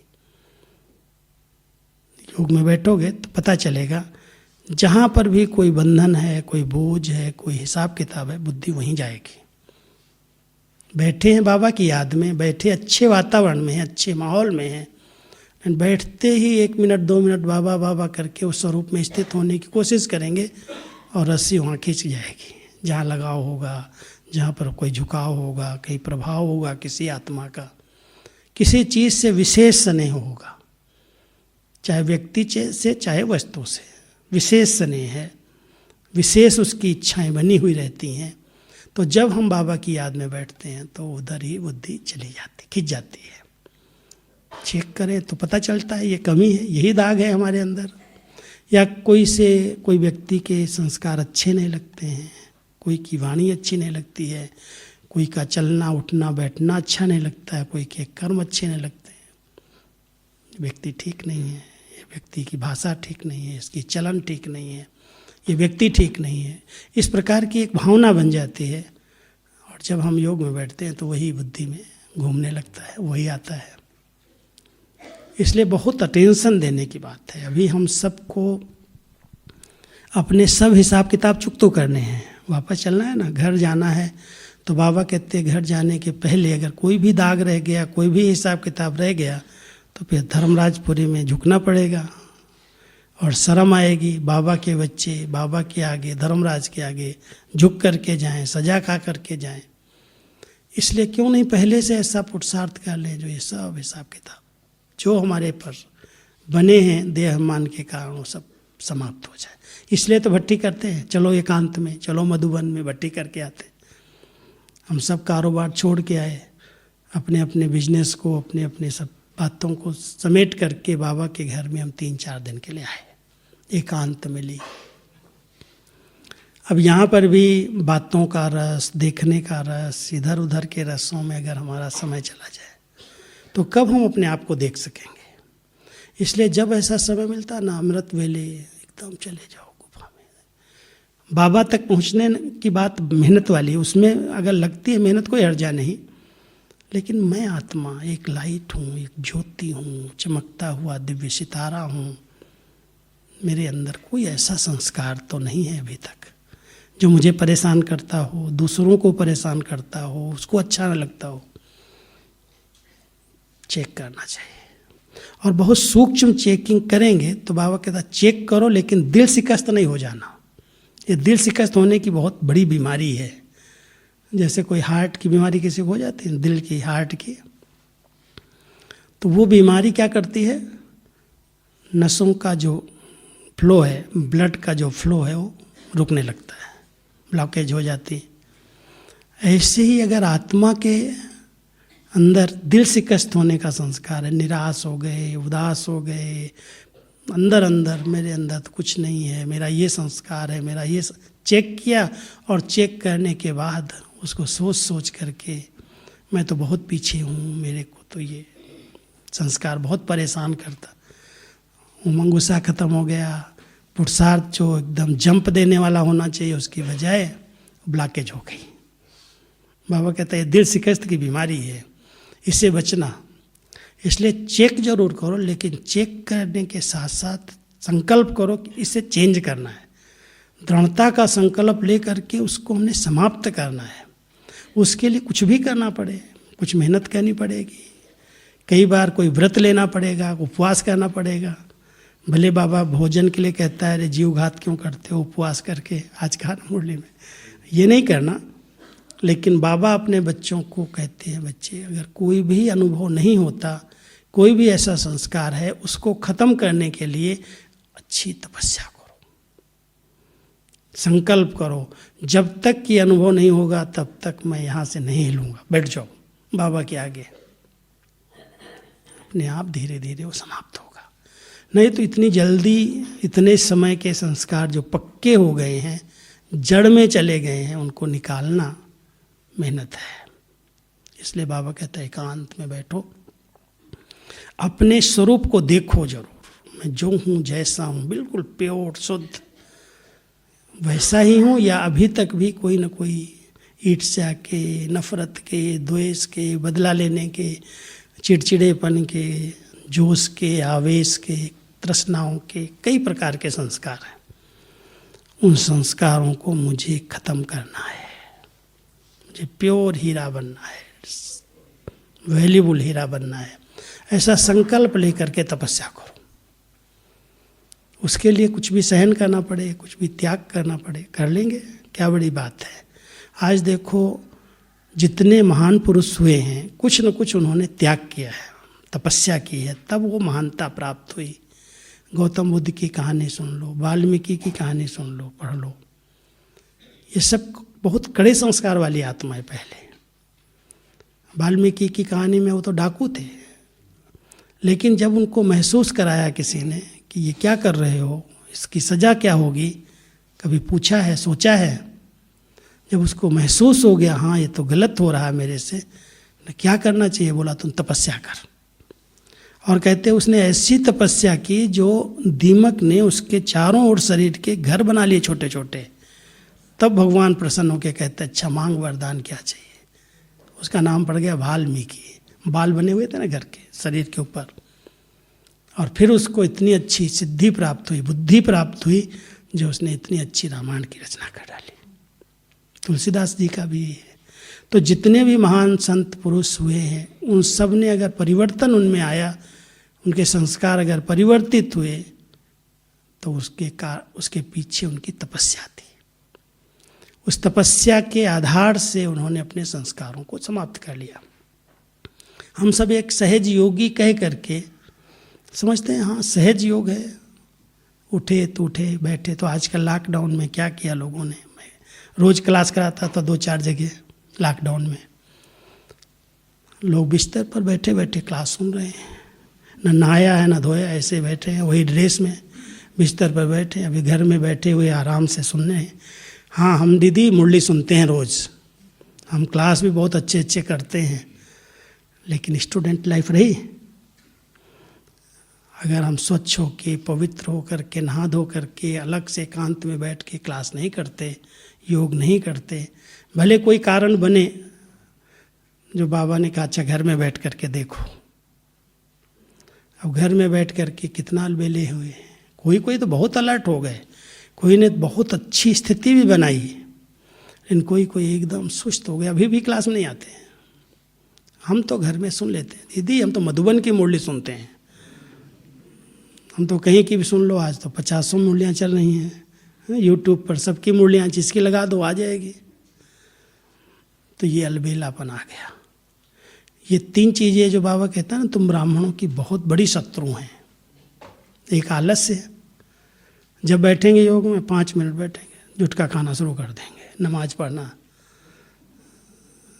योग में बैठोगे तो पता चलेगा, जहाँ पर भी कोई बंधन है, कोई बोझ है, कोई हिसाब किताब है, बुद्धि वहीं जाएगी। बैठे हैं बाबा की याद में, बैठे अच्छे वातावरण में हैं, अच्छे माहौल में हैं, बैठते ही 1 मिनट 2 मिनट बाबा बाबा करके उस स्वरूप में स्थित होने की कोशिश करेंगे, और रस्सी वहाँ खींच जाएगी। जहाँ लगाव होगा, जहाँ पर कोई झुकाव होगा, कहीं प्रभाव होगा किसी आत्मा का, किसी चीज़ से विशेष स्नेह होगा, चाहे व्यक्ति से चाहे वस्तु से विशेष स्नेह है, विशेष उसकी इच्छाएं बनी हुई रहती हैं। तो जब हम बाबा की याद में बैठते हैं तो उधर ही बुद्धि चली जाती, खिंच जाती है। चेक करें तो पता चलता है ये कमी है, यही दाग है हमारे अंदर। या कोई व्यक्ति के संस्कार अच्छे नहीं लगते हैं, कोई की वाणी अच्छी नहीं लगती है, कोई का चलना उठना बैठना अच्छा नहीं लगता है, कोई के कर्म अच्छे नहीं लगते हैं। व्यक्ति ठीक नहीं है, ये व्यक्ति की भाषा ठीक नहीं है, इसकी चलन ठीक नहीं है, ये व्यक्ति ठीक नहीं है, इस प्रकार की एक भावना बन जाती है। और जब हम योग में बैठते हैं तो वही बुद्धि में घूमने लगता है, वही आता है। इसलिए बहुत अटेंशन देने की बात है। अभी हम सबको अपने सब हिसाब किताब चुकतो करने हैं, वापस चलना है ना, घर जाना है। तो बाबा कहते हैं घर जाने के पहले अगर कोई भी दाग रह गया, कोई भी हिसाब किताब रह गया, तो फिर धर्मराजपुरी में झुकना पड़ेगा और शर्म आएगी। बाबा के बच्चे बाबा के आगे, धर्मराज के आगे झुक करके जाएं, सजा खा करके जाएं। इसलिए क्यों नहीं पहले से ऐसा पुरुषार्थ कर लें जो ये सब हिसाब किताब जो हमारे पर बने हैं देहमान के कारण वो सब समाप्त हो जाए। इसलिए तो भट्टी करते हैं, चलो एकांत में, चलो मधुबन में भट्टी करके आते। हम सब कारोबार छोड़ के आए, अपने अपने बिजनेस को, अपने अपने सब बातों को समेट करके बाबा के घर में हम 3-4 दिन के लिए आए, एकांत मिली। अब यहाँ पर भी बातों का रस, देखने का रस, इधर उधर के रसों में अगर हमारा समय चला जाए तो कब हम अपने आप को देख सकेंगे। इसलिए जब ऐसा समय मिलता ना, अमृत वेले एकदम चले जाओ गुफा में। बाबा तक पहुँचने की बात मेहनत वाली है, उसमें अगर लगती है मेहनत कोई हर्जा नहीं, लेकिन मैं आत्मा एक लाइट हूँ, एक ज्योति हूँ, चमकता हुआ दिव्य सितारा हूँ। मेरे अंदर कोई ऐसा संस्कार तो नहीं है अभी तक जो मुझे परेशान करता हो, दूसरों को परेशान करता हो, उसको अच्छा न लगता हो। चेक करना चाहिए, और बहुत सूक्ष्म चेकिंग करेंगे तो बाबा कहता चेक करो लेकिन दिल शिकस्त नहीं हो जाना। ये दिल शिकस्त होने की बहुत बड़ी बीमारी है। जैसे कोई हार्ट की बीमारी किसी को हो जाती है, दिल की, हार्ट की, तो वो बीमारी क्या करती है, नसों का जो फ्लो है, ब्लड का जो फ्लो है वो रुकने लगता है, ब्लॉकेज हो जाती है। ऐसे ही अगर आत्मा के अंदर दिल शिकस्त होने का संस्कार है, निराश हो गए, उदास हो गए, अंदर अंदर मेरे अंदर तो कुछ नहीं है, मेरा ये संस्कार है, मेरा ये चेक किया, और चेक करने के बाद उसको सोच सोच करके मैं तो बहुत पीछे हूँ, मेरे को तो ये संस्कार बहुत परेशान करता, उमंग उत्साह खत्म हो गया, पुरुषार्थ जो एकदम जंप देने वाला होना चाहिए उसकी बजाय ब्लॉकेज हो गई। बाबा कहता है दिल शिकस्त की बीमारी है, इससे बचना, इसलिए चेक जरूर करो, लेकिन चेक करने के साथ साथ संकल्प करो कि इसे चेंज करना है, दृढ़ता का संकल्प ले करके उसको हमने समाप्त करना है। उसके लिए कुछ भी करना पड़े, कुछ मेहनत करनी पड़ेगी, कई बार कोई व्रत लेना पड़ेगा, उपवास करना पड़ेगा। भले बाबा भोजन के लिए कहता है, अरे जीव घात क्यों करते हो उपवास करके, आज खाना मुरली में, ये नहीं करना। लेकिन बाबा अपने बच्चों को कहते हैं, बच्चे अगर कोई भी अनुभव नहीं होता, कोई भी ऐसा संस्कार है, उसको खत्म करने के लिए अच्छी तपस्या करो, संकल्प करो, जब तक कि अनुभव नहीं होगा तब तक मैं यहाँ से नहीं हिलूंगा, बैठ जाओ बाबा के आगे, अपने आप धीरे धीरे वो समाप्त होगा। नहीं तो इतनी जल्दी इतने समय के संस्कार जो पक्के हो गए हैं, जड़ में चले गए हैं, उनको निकालना मेहनत है। इसलिए बाबा कहता है एकांत में बैठो, अपने स्वरूप को देखो जरूर, मैं जो हूँ जैसा हूँ बिल्कुल प्योर शुद्ध वैसा ही हूँ, या अभी तक भी कोई न कोई ईर्ष्या के, नफरत के, द्वेष के, बदला लेने के, चिड़चिड़ेपन के, जोश के, आवेश के, तृष्णाओं के, कई प्रकार के संस्कार हैं। उन संस्कारों को मुझे खत्म करना है, मुझे प्योर हीरा बनना है, वैल्यूबल हीरा बनना है। ऐसा संकल्प लेकर के तपस्या करो। उसके लिए कुछ भी सहन करना पड़े, कुछ भी त्याग करना पड़े, कर लेंगे, क्या बड़ी बात है। आज देखो जितने महान पुरुष हुए हैं, कुछ न कुछ उन्होंने त्याग किया है, तपस्या की है, तब वो महानता प्राप्त हुई। गौतम बुद्ध की कहानी सुन लो, वाल्मीकि की कहानी सुन लो, पढ़ लो, ये सब बहुत कड़े संस्कार वाली आत्मा है। पहले वाल्मीकि की कहानी में वो तो डाकू थे, लेकिन जब उनको महसूस कराया किसी ने कि ये क्या कर रहे हो, इसकी सज़ा क्या होगी, कभी पूछा है, सोचा है? जब उसको महसूस हो गया हाँ ये तो गलत हो रहा है मेरे से, क्या करना चाहिए, बोला तुम तपस्या कर। और कहते उसने ऐसी तपस्या की जो दीमक ने उसके चारों ओर शरीर के घर बना लिए छोटे छोटे। तब भगवान प्रसन्न होकर कहते अच्छा मांग वरदान क्या चाहिए। उसका नाम पड़ गया वाल्मीकि, बाल बने हुए थे ना घर के शरीर के ऊपर। और फिर उसको इतनी अच्छी सिद्धि प्राप्त हुई, बुद्धि प्राप्त हुई, जो उसने इतनी अच्छी रामायण की रचना कर डाली। तुलसीदास जी का भी है। तो जितने भी महान संत पुरुष हुए हैं, उन सब ने अगर परिवर्तन उनमें आया, उनके संस्कार अगर परिवर्तित हुए, तो उसके पीछे उनकी तपस्या थी। उस तपस्या के आधार से उन्होंने अपने संस्कारों को समाप्त कर लिया। हम सब एक सहज योगी कह करके समझते हैं हाँ सहज योग है, उठे तो उठे, बैठे तो। आजकल लॉकडाउन में क्या किया लोगों ने, मैं रोज़ क्लास कराता था 2-4 जगह। लॉकडाउन में लोग बिस्तर पर बैठे बैठे क्लास सुन रहे हैं, न नहाया है न धोया, ऐसे बैठे हैं वही ड्रेस में बिस्तर पर बैठे, अभी घर में बैठे हुए आराम से सुन रहे हैं। हाँ हम दीदी मुरली सुनते हैं रोज़, हम क्लास भी बहुत अच्छे अच्छे करते हैं, लेकिन स्टूडेंट लाइफ रही। अगर हम स्वच्छ होके, पवित्र होकर के, नहा धो करके, अलग से एकांत में बैठ के क्लास नहीं करते, योग नहीं करते, भले कोई कारण बने, जो बाबा ने कहा अच्छा घर में बैठ करके देखो। अब घर में बैठ करके कितना अलबेले हुए, कोई तो बहुत अलर्ट हो गए, कोई ने बहुत अच्छी स्थिति भी बनाई, लेकिन कोई एकदम सुस्त हो गया, अभी भी क्लास में नहीं आते। हम तो घर में सुन लेते हैं, दीदी हम तो मधुबन की मुरली सुनते हैं, हम तो कहीं की भी सुन लो, आज तो 50 मुरलियाँ चल रही हैं यूट्यूब पर, सबकी मुरलियाँ जिसकी लगा दो आ जाएगी। तो ये अलबेलापन आ गया। ये 3 चीज़ें जो बाबा कहता है ना, तुम ब्राह्मणों की बहुत बड़ी शत्रु हैं। एक आलस्य है, जब बैठेंगे योग में 5 मिनट बैठेंगे, जुटका खाना शुरू कर देंगे, नमाज पढ़ना,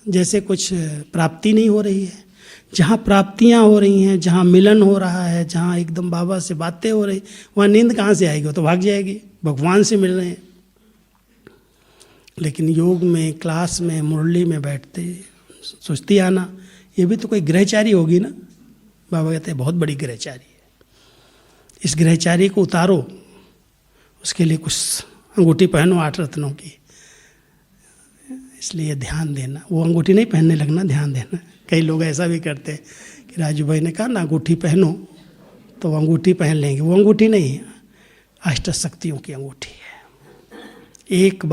जैसे कुछ प्राप्ति नहीं हो रही है। जहाँ प्राप्तियाँ हो रही हैं, जहाँ मिलन हो रहा है, जहाँ एकदम बाबा से बातें हो रही, वहाँ नींद कहाँ से आएगी? वो तो भाग जाएगी, भगवान से मिल रहे हैं। लेकिन योग में, क्लास में, मुरली में बैठते सुस्ती आना, ये भी तो कोई ग्रहचारी होगी ना। बाबा कहते हैं बहुत बड़ी ग्रहचारी है, इस ग्रहचारी को उतारो, उसके लिए कुछ अंगूठी पहनो 8 रत्नों की। इसलिए ध्यान देना, वो अंगूठी नहीं पहनने लगना, ध्यान देना। कई लोग ऐसा भी करते हैं कि राजू भाई ने कहा ना अंगूठी पहनो, तो वो अंगूठी पहन लेंगे। वो अंगूठी नहीं है, अष्ट शक्तियों की अंगूठी है। एक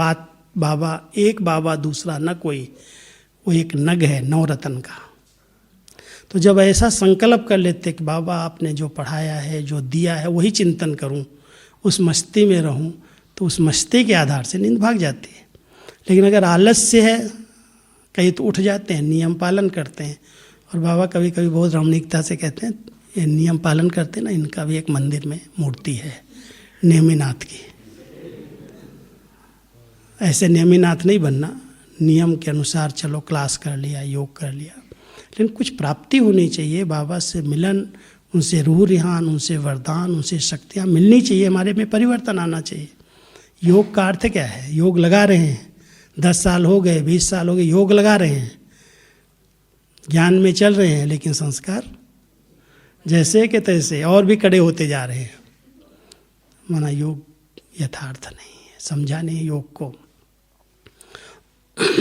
बाबा दूसरा न कोई, वो एक नग है 9 रत्न का। तो जब ऐसा संकल्प कर लेते कि बाबा आपने जो पढ़ाया है, जो दिया है, वही चिंतन करूं, उस मस्ती में रहूं, तो उस मस्ती के आधार से नींद भाग जाती है। लेकिन अगर आलस्य है, कहीं तो उठ जाते हैं, नियम पालन करते हैं। और बाबा कभी कभी बहुत रमणीकता से कहते हैं, ये नियम पालन करते हैं ना, इनका भी एक मंदिर में मूर्ति है नेमिनाथ की। ऐसे नेमिनाथ नहीं बनना, नियम के अनुसार चलो, क्लास कर लिया, योग कर लिया, लेकिन कुछ प्राप्ति होनी चाहिए। बाबा से मिलन, उनसे रूह रिहान, उनसे वरदान, उनसे शक्तियाँ मिलनी चाहिए, हमारे में परिवर्तन आना चाहिए। योग का अर्थ क्या है? योग लगा रहे हैं, 10 साल हो गए, 20 साल हो गए, योग लगा रहे हैं, ज्ञान में चल रहे हैं, लेकिन संस्कार जैसे के तैसे और भी कड़े होते जा रहे हैं। माना योग यथार्थ नहीं है, समझा नहीं योग को।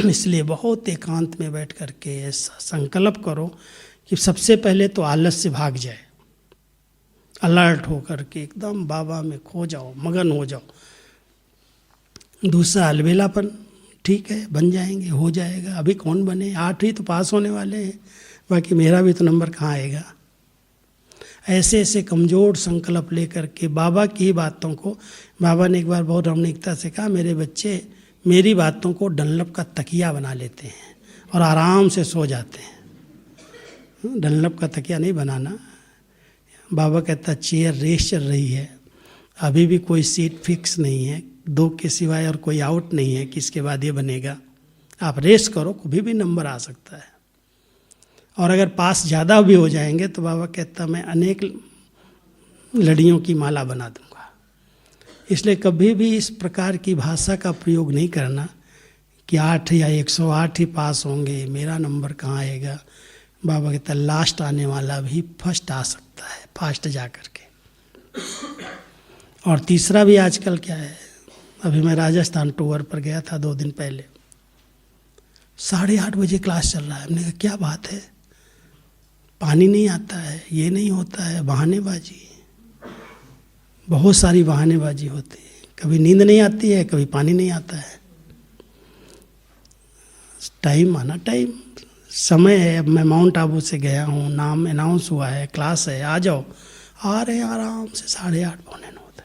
इसलिए बहुत एकांत में बैठ करके ऐसा संकल्प करो कि सबसे पहले तो आलस से भाग जाए, अलर्ट हो करके एकदम बाबा में खो जाओ, मगन हो जाओ। दूसरा अलबेलापन, ठीक है, बन जाएंगे, हो जाएगा। अभी कौन बने, 8 ही तो पास होने वाले हैं, बाकी मेरा भी तो नंबर कहाँ आएगा। ऐसे ऐसे कमज़ोर संकल्प लेकर के बाबा की बातों को, बाबा ने एक बार बहुत रमणीकता से कहा, मेरे बच्चे मेरी बातों को डनलप का तकिया बना लेते हैं और आराम से सो जाते हैं। डनलप का तकिया नहीं बनाना। बाबा कहता चेयर रेस चल रही है, अभी भी कोई सीट फिक्स नहीं है, 2 के सिवाय और कोई आउट नहीं है कि इसके बाद ये बनेगा। आप रेस करो, कभी भी नंबर आ सकता है। और अगर पास ज़्यादा भी हो जाएंगे तो बाबा कहता मैं अनेक लड़ियों की माला बना दूंगा। इसलिए कभी भी इस प्रकार की भाषा का प्रयोग नहीं करना कि 8 या 108 ही पास होंगे, मेरा नंबर कहाँ आएगा। बाबा कहता लास्ट आने वाला भी फर्स्ट आ सकता है, फास्ट जा करके। और तीसरा भी आजकल क्या है, अभी मैं राजस्थान टूर पर गया था 2 दिन पहले, 8:30 बजे क्लास चल रहा है। हमने कहा क्या बात है, पानी नहीं आता है, ये नहीं होता है, बहानेबाजी, बहुत सारी बहानेबाजी होती है। कभी नींद नहीं आती है, कभी पानी नहीं आता है। टाइम आना, टाइम समय है। अब मैं माउंट आबू से गया हूँ, नाम अनाउंस हुआ है, क्लास है, आ जाओ। आ रहे हैं आराम से 8:30 पौने 9 तक।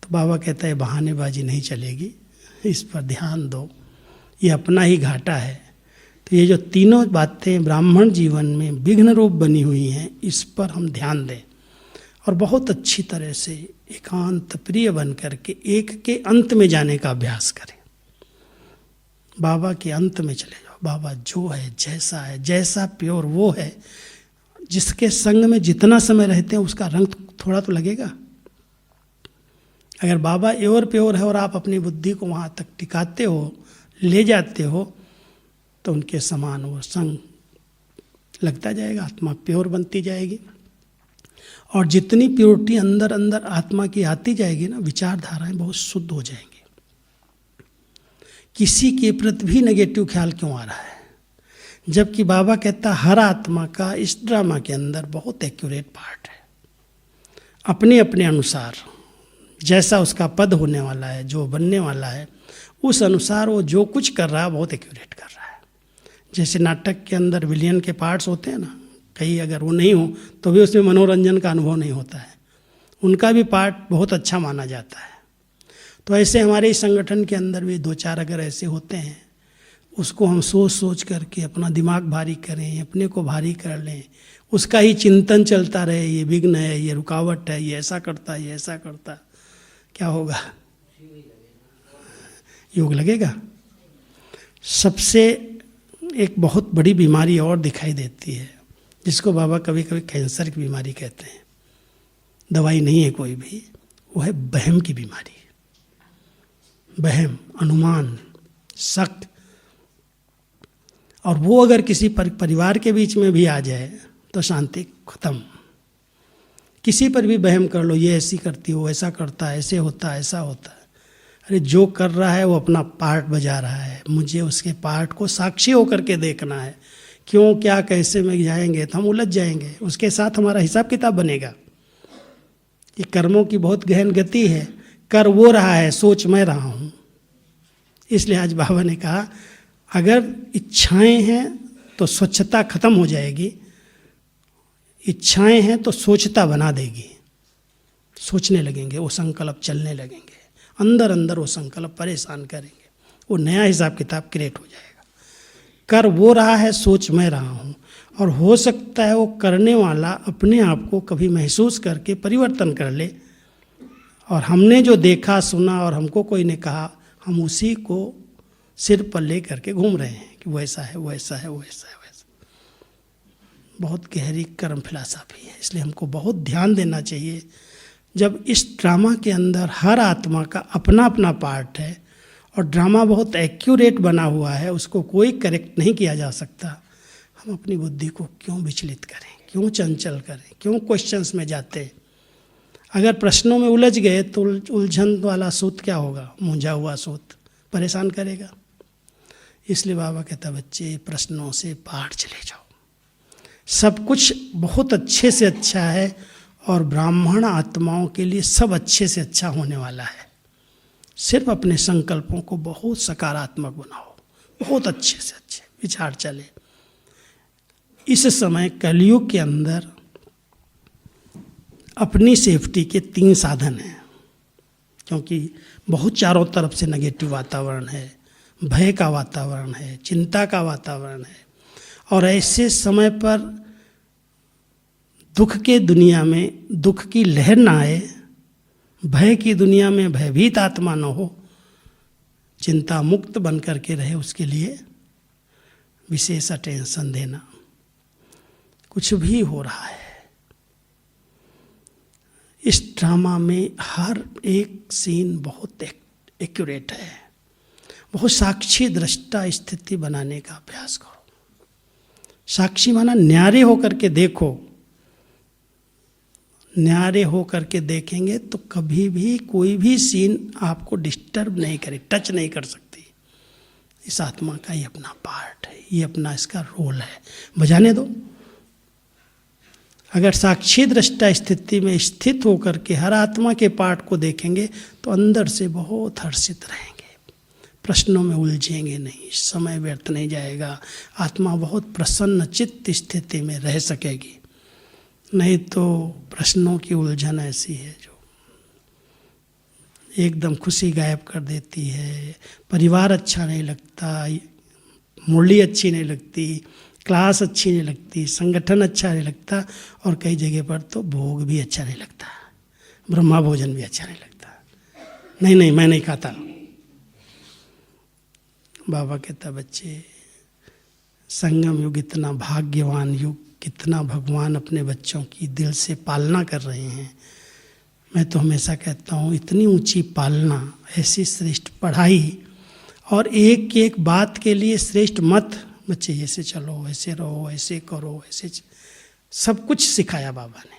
तो बाबा कहता है बहानेबाजी नहीं चलेगी, इस पर ध्यान दो, ये अपना ही घाटा है। तो ये जो तीनों बातें ब्राह्मण जीवन में विघ्न रूप बनी हुई हैं, इस पर हम ध्यान दें और बहुत अच्छी तरह से एकांत प्रिय बन करके एक के अंत में जाने का अभ्यास करें। बाबा के अंत में चले जाओ। बाबा जो है, जैसा है, जैसा प्योर वो है। जिसके संग में जितना समय रहते हैं उसका रंग थोड़ा तो लगेगा। अगर बाबा प्योर प्योर है और आप अपनी बुद्धि को वहाँ तक टिकाते हो, ले जाते हो, तो उनके समान वो संग लगता जाएगा, आत्मा प्योर बनती जाएगी। और जितनी प्योरिटी अंदर अंदर आत्मा की आती जाएगी ना, विचारधाराएं बहुत शुद्ध हो जाएंगी। किसी के प्रति भी नेगेटिव ख्याल क्यों आ रहा है, जबकि बाबा कहता हर आत्मा का इस ड्रामा के अंदर बहुत एक्यूरेट पार्ट है। अपने अपने अनुसार जैसा उसका पद होने वाला है, जो बनने वाला है, उस अनुसार वो जो कुछ कर रहा है बहुत एक्यूरेट कर रहा है। जैसे नाटक के अंदर विलियन के पार्ट्स होते हैं ना, कहीं अगर वो नहीं हो तो भी उसमें मनोरंजन का अनुभव नहीं होता है, उनका भी पार्ट बहुत अच्छा माना जाता है। तो ऐसे हमारे इस संगठन के अंदर भी 2-4 अगर ऐसे होते हैं, उसको हम सोच सोच करके अपना दिमाग भारी करें, अपने को भारी कर लें, उसका ही चिंतन चलता रहे, ये विघ्न है, ये रुकावट है, ये ऐसा करता, ये ऐसा करता, क्या होगा? योग लगेगा। सबसे एक बहुत बड़ी बीमारी और दिखाई देती है, जिसको बाबा कभी कभी कैंसर की बीमारी कहते हैं। दवाई नहीं है कोई भी, वो है वहम की बीमारी। वहम, अनुमान, शक। और वो अगर किसी परिवार के बीच में भी आ जाए तो शांति खत्म। किसी पर भी वहम कर लो, ये ऐसी करती हो, ऐसा करता है, ऐसे होता है, ऐसा होता है। अरे जो कर रहा है वो अपना पार्ट बजा रहा है, मुझे उसके पार्ट को साक्षी होकर के देखना है। क्यों, क्या, कैसे में जाएंगे तो हम उलझ जाएंगे, उसके साथ हमारा हिसाब किताब बनेगा। ये कर्मों की बहुत गहन गति है। कर वो रहा है, सोच मैं रहा हूँ। इसलिए आज बाबा ने कहा अगर इच्छाएं हैं तो स्वच्छता खत्म हो जाएगी, इच्छाएं हैं तो सोचता बना देगी। सोचने लगेंगे, वो संकल्प चलने लगेंगे, अंदर अंदर वो संकल्प परेशान करेंगे, वो नया हिसाब किताब क्रिएट हो जाएगा। कर वो रहा है, सोच मैं रहा हूँ। और हो सकता है वो करने वाला अपने आप को कभी महसूस करके परिवर्तन कर ले, और हमने जो देखा सुना और हमको कोई ने कहा, हम उसी को सिर पर ले करके घूम रहे हैं कि वो ऐसा है, वो ऐसा है, वो ऐसा है, वैसा। बहुत गहरी कर्म फिलॉसफी है। इसलिए हमको बहुत ध्यान देना चाहिए। जब इस ड्रामा के अंदर हर आत्मा का अपना अपना पार्ट है और ड्रामा बहुत एक्यूरेट बना हुआ है, उसको कोई करेक्ट नहीं किया जा सकता, हम अपनी बुद्धि को क्यों विचलित करें, क्यों चंचल करें, क्यों क्वेश्चंस में जाते? अगर प्रश्नों में उलझ गए तो उलझन वाला सूत क्या होगा? मूंझा हुआ सूत परेशान करेगा। इसलिए बाबा कहता बच्चे प्रश्नों से बाहर चले जाओ। सब कुछ बहुत अच्छे से अच्छा है और ब्राह्मण आत्माओं के लिए सब अच्छे से अच्छा होने वाला है। सिर्फ अपने संकल्पों को बहुत सकारात्मक बनाओ, बहुत अच्छे से अच्छे विचार चले। इस समय कलयुग के अंदर अपनी सेफ्टी के 3 साधन हैं, क्योंकि बहुत चारों तरफ से नेगेटिव वातावरण है, भय का वातावरण है, चिंता का वातावरण है। और ऐसे समय पर दुख के दुनिया में दुख की लहर ना आए, भय की दुनिया में भयभीत आत्मा न हो, चिंता मुक्त बन करके रहे, उसके लिए विशेष अटेंशन देना। कुछ भी हो रहा है, इस ड्रामा में हर एक सीन बहुत एक्यूरेट है। बहुत साक्षी दृष्टा स्थिति बनाने का अभ्यास करो। साक्षी माना न्यारे होकर के देखो। न्यारे होकर के देखेंगे तो कभी भी कोई भी सीन आपको डिस्टर्ब नहीं करे, टच नहीं कर सकती। इस आत्मा का ये अपना पार्ट है, ये अपना इसका रोल है, बजाने दो। अगर साक्षी दृष्टा स्थिति में स्थित होकर के हर आत्मा के पार्ट को देखेंगे तो अंदर से बहुत हर्षित रहेंगे, प्रश्नों में उलझेंगे नहीं, समय व्यर्थ नहीं जाएगा, आत्मा बहुत प्रसन्न चित्त स्थिति में रह सकेगी। नहीं तो प्रश्नों की उलझन ऐसी है जो एकदम खुशी गायब कर देती है। परिवार अच्छा नहीं लगता, मुरली अच्छी नहीं लगती, क्लास अच्छी नहीं लगती, संगठन अच्छा नहीं लगता, और कई जगह पर तो भोग भी अच्छा नहीं लगता, ब्रह्मा भोजन भी अच्छा नहीं लगता। नहीं मैं नहीं खाता। बाबा कहता बच्चे संगम युग इतना भाग्यवान युग, कितना भगवान अपने बच्चों की दिल से पालना कर रहे हैं। मैं तो हमेशा कहता हूँ इतनी ऊंची पालना, ऐसी श्रेष्ठ पढ़ाई, और एक एक बात के लिए श्रेष्ठ मत। बच्चे ऐसे चलो, ऐसे रहो, ऐसे करो, ऐसे सब कुछ सिखाया बाबा ने।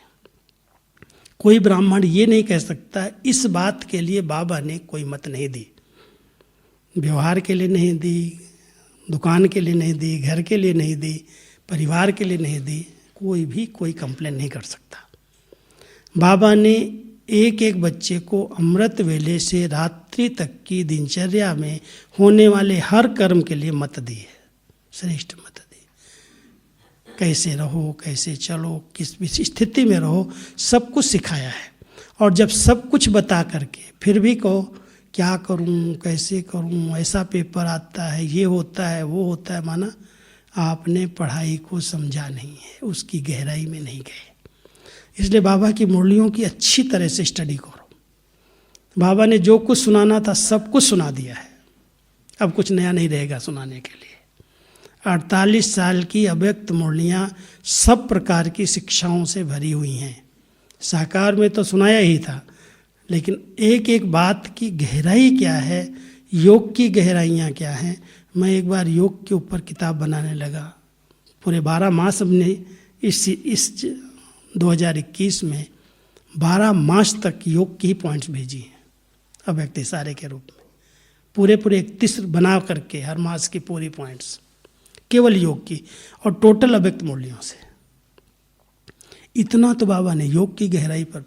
कोई ब्राह्मण ये नहीं कह सकता इस बात के लिए बाबा ने कोई मत नहीं दी। व्यवहार के लिए नहीं दी, दुकान के लिए नहीं दी, घर के लिए नहीं दी, परिवार के लिए नहीं दी, कोई भी कोई कंप्लेन नहीं कर सकता। बाबा ने एक एक बच्चे को अमृत वेले से रात्रि तक की दिनचर्या में होने वाले हर कर्म के लिए मत दी है, श्रेष्ठ मत दी। कैसे रहो, कैसे चलो, किस स्थिति में रहो, सब कुछ सिखाया है। और जब सब कुछ बता करके फिर भी कहो क्या करूं, कैसे करूं, ऐसा पेपर आता है, ये होता है, वो होता है, माना आपने पढ़ाई को समझा नहीं है, उसकी गहराई में नहीं गए। इसलिए बाबा की मुरलियों की अच्छी तरह से स्टडी करो। बाबा ने जो कुछ सुनाना था सब कुछ सुना दिया है, अब कुछ नया नहीं रहेगा सुनाने के लिए। 48 साल की अव्यक्त मुरलियाँ सब प्रकार की शिक्षाओं से भरी हुई हैं। साकार में तो सुनाया ही था, लेकिन एक एक बात की गहराई क्या है, योग की गहराइयाँ क्या हैं। मैं एक बार योग के ऊपर किताब बनाने लगा, पूरे 12 मास हमने इस 2021 में 12 मास तक योग की ही पॉइंट्स भेजी हैं अव्यक्त इशारे के रूप में, पूरे 31 बना करके हर मास की पूरी पॉइंट्स केवल योग की, और टोटल अव्यक्त मुरलियों से। इतना तो बाबा ने योग की गहराई पर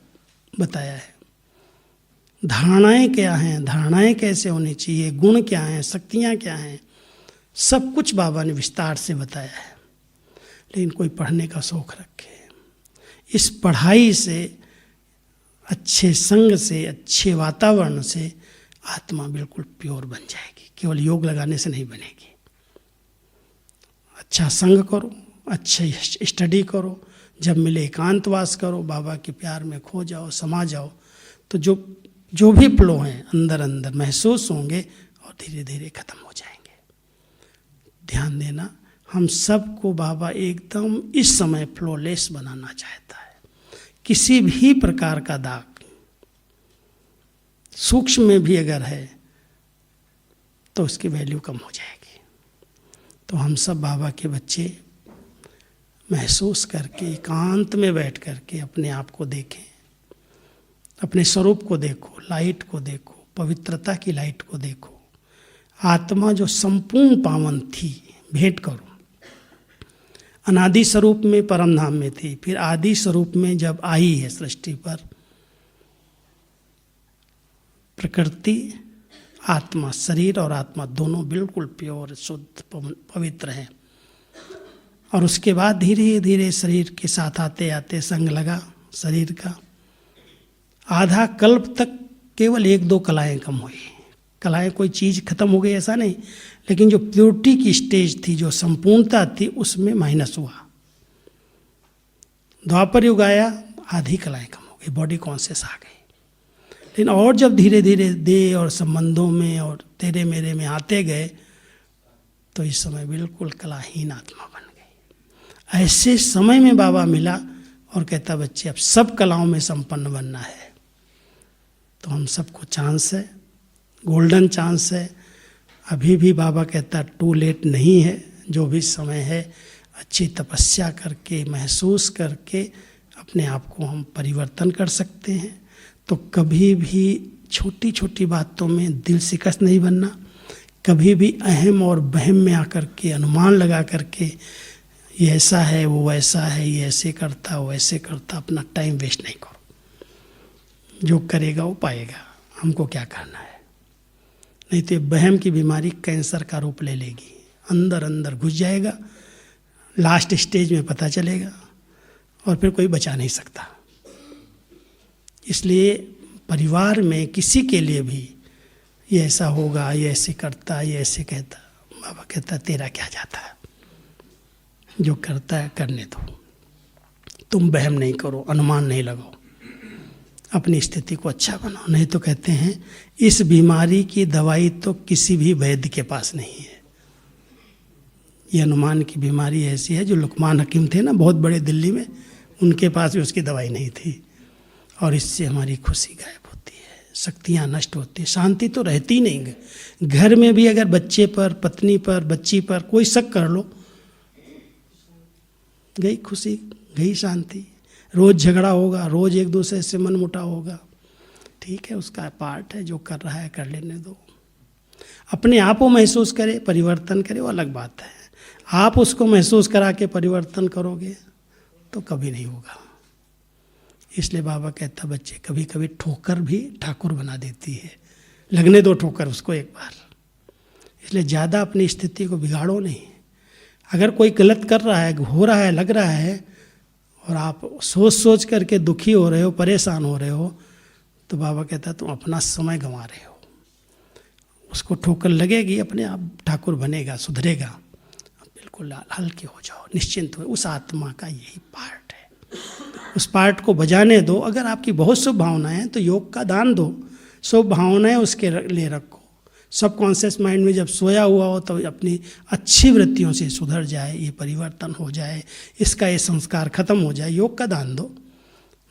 बताया है। धारणाएं क्या हैं, धारणाएं कैसे होनी चाहिए, गुण क्या हैं, शक्तियाँ क्या हैं, सब कुछ बाबा ने विस्तार से बताया है। लेकिन कोई पढ़ने का शौक़ रखे, इस पढ़ाई से, अच्छे संग से, अच्छे वातावरण से आत्मा बिल्कुल प्योर बन जाएगी। केवल योग लगाने से नहीं बनेगी। अच्छा संग करो, अच्छे स्टडी करो, जब मिले एकांतवास करो, बाबा के प्यार में खो जाओ, समा जाओ, तो जो भी फ्लो हैं अंदर अंदर महसूस होंगे और धीरे धीरे खत्म हो जाएंगे। ध्यान देना, हम सबको बाबा एकदम इस समय फ्लोलेस बनाना चाहता है। किसी भी प्रकार का दाग सूक्ष्म में भी अगर है तो उसकी वैल्यू कम हो जाएगी। तो हम सब बाबा के बच्चे महसूस करके एकांत में बैठ करके अपने आप को देखें, अपने स्वरूप को देखो, लाइट को देखो, पवित्रता की लाइट को देखो। आत्मा जो संपूर्ण पावन थी, भेंट करो। अनादि स्वरूप में परम धाम में थी, फिर आदि स्वरूप में जब आई है सृष्टि पर, प्रकृति, आत्मा, शरीर और आत्मा दोनों बिल्कुल प्योर, शुद्ध, पवित्र हैं। और उसके बाद धीरे धीरे शरीर के साथ आते आते संग लगा शरीर का। आधा कल्प तक केवल 1-2 कलाएं कम हुई। कलाएं कोई चीज़ खत्म हो गई ऐसा नहीं, लेकिन जो प्योरिटी की स्टेज थी, जो संपूर्णता थी, उसमें माइनस हुआ। द्वापर युग आया, आधी कलाएं कम हो गई, बॉडी कॉन्शियस आ गई। लेकिन और जब धीरे धीरे देह और संबंधों में और तेरे मेरे में आते गए, तो इस समय बिल्कुल कलाहीन आत्मा बन गई। ऐसे समय में बाबा मिला और कहता, बच्चे अब सब कलाओं में संपन्न बनना है। तो हम सबको चांस है, गोल्डन चांस है। अभी भी बाबा कहता टू लेट नहीं है। जो भी समय है, अच्छी तपस्या करके, महसूस करके अपने आप को हम परिवर्तन कर सकते हैं। तो कभी भी छोटी छोटी बातों में दिल शिकस्त नहीं बनना, कभी भी अहम और बहम में आकर के अनुमान लगा करके ये ऐसा है, वो वैसा है, ये ऐसे करता, वो ऐसे करता, अपना टाइम वेस्ट नहीं करो। जो करेगा वो पाएगा, हमको क्या करना है। नहीं तो बहम की बीमारी कैंसर का रूप ले लेगी, अंदर अंदर घुस जाएगा, लास्ट स्टेज में पता चलेगा और फिर कोई बचा नहीं सकता। इसलिए परिवार में किसी के लिए भी ये ऐसा होगा, ये ऐसे करता, ये ऐसे कहता, बाबा कहता तेरा क्या जाता है, जो करता है करने दो। तुम बहम नहीं करो, अनुमान नहीं लगाओ, अपनी स्थिति को अच्छा बनाओ। नहीं तो कहते हैं इस बीमारी की दवाई तो किसी भी वैद्य के पास नहीं है। ये अनुमान की बीमारी ऐसी है, जो लुकमान हकीम थे ना बहुत बड़े दिल्ली में, उनके पास भी उसकी दवाई नहीं थी। और इससे हमारी खुशी गायब होती है, शक्तियाँ नष्ट होती है, शांति तो रहती नहीं। घर में भी अगर बच्चे पर, पत्नी पर, बच्ची पर कोई शक कर लो, गई खुशी, गई शांति। रोज़ झगड़ा होगा, रोज़ एक दूसरे से मन मुटाव होगा, ठीक है, उसका पार्ट है, जो कर रहा है कर लेने दो। अपने आप को महसूस करे, परिवर्तन करे, वो अलग बात है। आप उसको महसूस करा के परिवर्तन करोगे तो कभी नहीं होगा। इसलिए बाबा कहता बच्चे कभी कभी ठोकर भी ठाकुर बना देती है, लगने दो ठोकर उसको एक बार। इसलिए ज़्यादा अपनी स्थिति को बिगाड़ो नहीं। अगर कोई गलत कर रहा है, हो रहा है, लग रहा है, और आप सोच सोच करके दुखी हो रहे हो, परेशान हो रहे हो, तो बाबा कहता तुम अपना समय गंवा रहे हो। उसको ठोकर लगेगी, अपने आप ठाकुर बनेगा, सुधरेगा। बिल्कुल हल्के हो जाओ, निश्चिंत हो। उस आत्मा का यही पार्ट है, उस पार्ट को बजाने दो। अगर आपकी बहुत शुभ भावनाएं हैं तो योग का दान दो, शुभ भावनाएं उसके लिए रखो। सब कॉन्शियस माइंड में जब सोया हुआ हो तो अपनी अच्छी वृत्तियों से सुधर जाए, ये परिवर्तन हो जाए, इसका ये संस्कार खत्म हो जाए, योग का दान दो।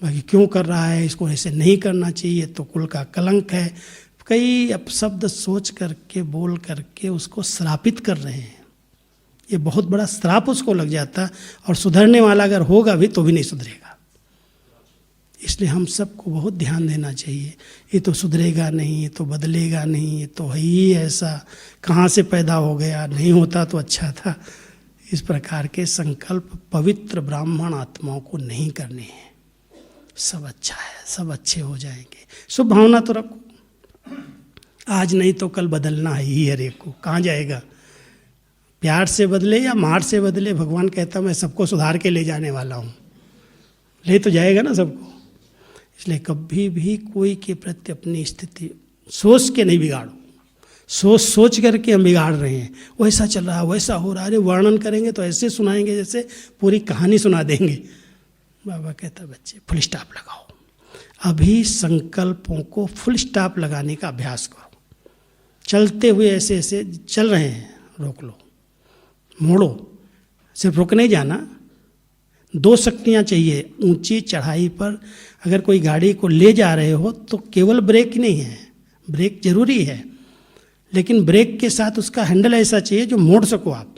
बाकी क्यों कर रहा है, इसको ऐसे नहीं करना चाहिए, तो कुल का कलंक है, कई अपशब्द सोच करके बोल करके उसको श्रापित कर रहे हैं। ये बहुत बड़ा श्राप उसको लग जाता, और सुधरने वाला अगर होगा भी तो भी नहीं सुधरेगा। इसलिए हम सबको बहुत ध्यान देना चाहिए। ये तो सुधरेगा नहीं, ये तो बदलेगा नहीं, ये तो है ही ऐसा, कहाँ से पैदा हो गया, नहीं होता तो अच्छा था। इस प्रकार के संकल्प पवित्र ब्राह्मण आत्माओं को नहीं करने हैं। सब अच्छा है, सब अच्छे हो जाएंगे। शुभ भावना तो रखो, आज नहीं तो कल बदलना है ही हर एक को। कहाँ जाएगा, प्यार से बदले या मार से बदले। भगवान कहता मैं सबको सुधार के ले जाने वाला हूँ, ले तो जाएगा ना सबको। इसलिए कभी भी कोई के प्रति अपनी स्थिति सोच के नहीं बिगाड़ो। सोच करके हम बिगाड़ रहे हैं, वैसा चल रहा है, वैसा हो रहा है। अरे वर्णन करेंगे तो ऐसे सुनाएंगे जैसे पूरी कहानी सुना देंगे। बाबा कहता बच्चे फुल स्टॉप लगाओ, अभी संकल्पों को फुल स्टॉप लगाने का अभ्यास करो। चलते हुए ऐसे ऐसे चल रहे हैं, रोक लो, मोड़ो। सिर्फ रुक नहीं जाना, दो शक्तियाँ चाहिए। ऊंची चढ़ाई पर अगर कोई गाड़ी को ले जा रहे हो तो केवल ब्रेक नहीं है, ब्रेक जरूरी है, लेकिन ब्रेक के साथ उसका हैंडल ऐसा चाहिए जो मोड़ सको आप।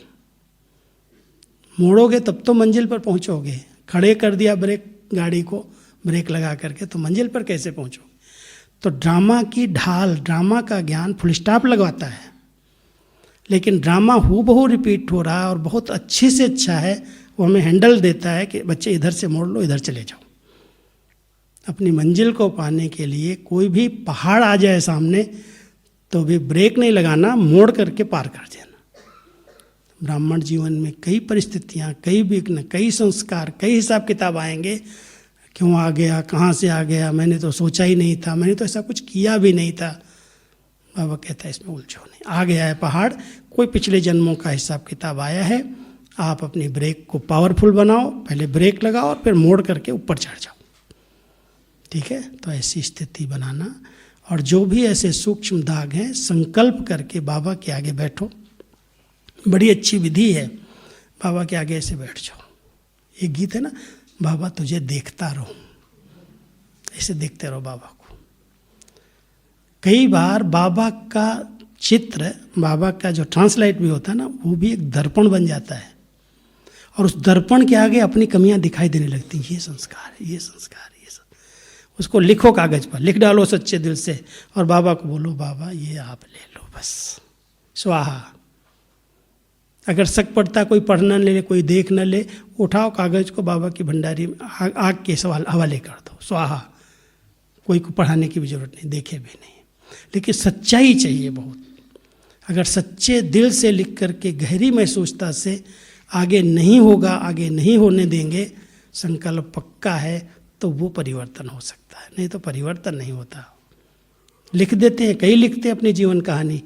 मोड़ोगे तब तो मंजिल पर पहुंचोगे। खड़े कर दिया ब्रेक, गाड़ी को ब्रेक लगा करके, तो मंजिल पर कैसे पहुंचोगे। तो ड्रामा की ढाल, ड्रामा का ज्ञान फुल स्टॉप लगवाता है, लेकिन ड्रामा हूबहू रिपीट हो रहा है और बहुत अच्छे से अच्छा है, वो हमें हैंडल देता है कि बच्चे इधर से मोड़ लो, इधर चले जाओ। अपनी मंजिल को पाने के लिए कोई भी पहाड़ आ जाए सामने तो भी ब्रेक नहीं लगाना, मोड़ करके पार कर देना। ब्राह्मण जीवन में कई परिस्थितियाँ, कई विघ्न, कई संस्कार, कई हिसाब किताब आएंगे। क्यों आ गया, कहाँ से आ गया, मैंने तो सोचा ही नहीं था, मैंने तो ऐसा कुछ किया भी नहीं था। बाबा कहता है इसमें उलझो नहीं, आ गया है पहाड़, कोई पिछले जन्मों का हिसाब किताब आया है। आप अपनी ब्रेक को पावरफुल बनाओ, पहले ब्रेक लगाओ और फिर मोड़ करके ऊपर चढ़ जाओ। ठीक है, तो ऐसी स्थिति बनाना। और जो भी ऐसे सूक्ष्म दाग हैं, संकल्प करके बाबा के आगे बैठो। बड़ी अच्छी विधि है, बाबा के आगे ऐसे बैठ जाओ। एक गीत है ना, बाबा तुझे देखता रहो, ऐसे देखते रहो बाबा को। कई बार बाबा का चित्र, बाबा का जो ट्रांसलाइट भी होता है ना, वो भी एक दर्पण बन जाता है, और उस दर्पण के आगे अपनी कमियां दिखाई देने लगती हैं। ये संस्कार, ये संस्कार, ये संस्कार। उसको लिखो, कागज पर लिख डालो सच्चे दिल से, और बाबा को बोलो बाबा ये आप ले लो, बस स्वाहा। अगर शक पड़ता कोई पढ़ न ले, कोई देख न ले, उठाओ कागज को, बाबा की भंडारी में आग के सवाल हवाले कर दो, स्वाहा। कोई को पढ़ाने की भी जरूरत नहीं, देखे भी नहीं। लेकिन सच्चाई चाहिए बहुत। अगर सच्चे दिल से लिख करके गहरी महसूसता से आगे नहीं होगा, आगे नहीं होने देंगे, संकल्प पक्का है, तो वो परिवर्तन हो सकता है, नहीं तो परिवर्तन नहीं होता। लिख देते हैं, कई लिखते हैं अपनी जीवन कहानी,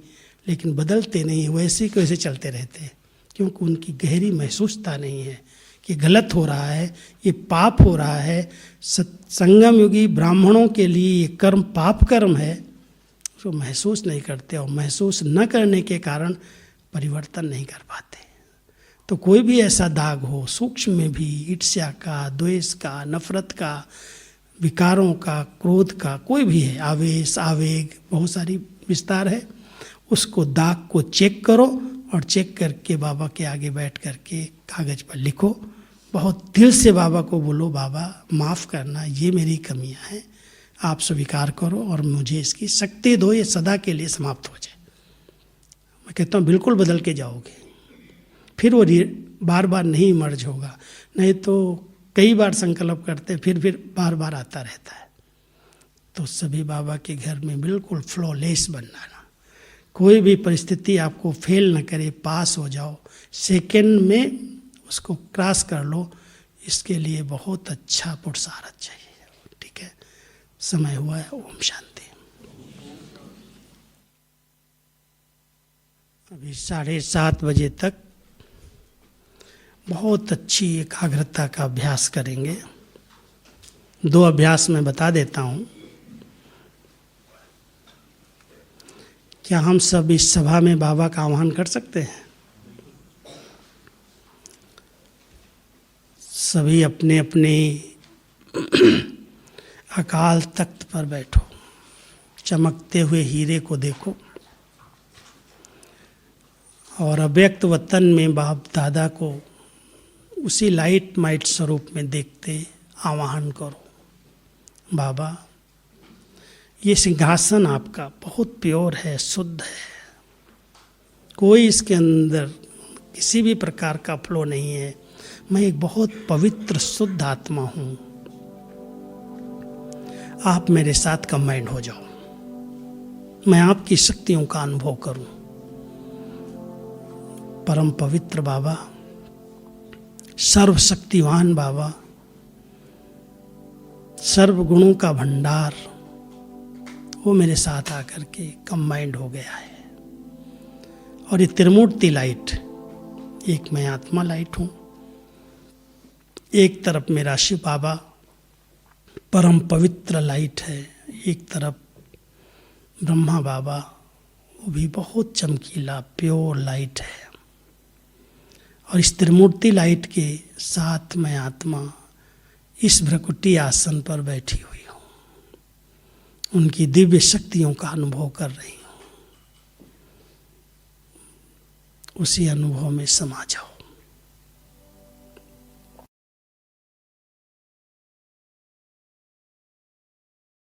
लेकिन बदलते नहीं, वैसे के वैसे चलते रहते हैं, क्योंकि उनकी गहरी महसूसता नहीं है कि गलत हो रहा है, ये पाप हो रहा है। संगम युगी ब्राह्मणों के लिए ये कर्म पाप कर्म है, उसको महसूस नहीं करते, और महसूस न करने के कारण परिवर्तन नहीं कर पाते। तो कोई भी ऐसा दाग हो, सूक्ष्म में भी, ईर्ष्या का, द्वेष का, नफरत का, विकारों का, क्रोध का, कोई भी है, आवेश, आवेग, बहुत सारी विस्तार है, उसको दाग को चेक करो, और चेक करके बाबा के आगे बैठ करके कागज पर लिखो। बहुत दिल से बाबा को बोलो, बाबा माफ़ करना, ये मेरी कमियां हैं, आप स्वीकार करो और मुझे इसकी शक्ति दो, ये सदा के लिए समाप्त हो जाए। मैं कहता हूँ बिल्कुल बदल के जाओगे, फिर वो बार बार नहीं मर्ज होगा। नहीं तो कई बार संकल्प करते, फिर बार बार आता रहता है। तो सभी बाबा के घर में बिल्कुल फ्लॉलेस बनना ना, कोई भी परिस्थिति आपको फेल न करे, पास हो जाओ, सेकंड में उसको क्रॉस कर लो, इसके लिए बहुत अच्छा पुरुषार्थ चाहिए। ठीक है, समय हुआ है। ओम शांति। अभी 7:30 बजे तक बहुत अच्छी एकाग्रता का अभ्यास करेंगे। 2 अभ्यास मैं बता देता हूँ। क्या हम सब इस सभा में बाबा का आह्वान कर सकते हैं? सभी अपने अपने अकाल तख्त पर बैठो, चमकते हुए हीरे को देखो और अव्यक्त वतन में बाप दादा को उसी लाइट माइट स्वरूप में देखते आवाहन करो। बाबा, ये सिंहासन आपका बहुत प्योर है, शुद्ध है, कोई इसके अंदर किसी भी प्रकार का फ्लो नहीं है। मैं एक बहुत पवित्र शुद्ध आत्मा हूँ। आप मेरे साथ कंबाइंड हो जाओ, मैं आपकी शक्तियों का अनुभव करूं। परम पवित्र बाबा, सर्वशक्तिवान बाबा, सर्व गुणों का भंडार, वो मेरे साथ आकर के कंबाइंड हो गया है। और ये त्रिमूर्ति लाइट, एक मैं आत्मा लाइट हूँ, एक तरफ मेरा शिव बाबा परम पवित्र लाइट है, एक तरफ ब्रह्मा बाबा, वो भी बहुत चमकीला प्योर लाइट है। और इस त्रिमूर्ति लाइट के साथ मैं आत्मा इस भ्रकुटी आसन पर बैठी हुई हूँ, उनकी दिव्य शक्तियों का अनुभव कर रही हूँ। उसी अनुभव में समा जाओ।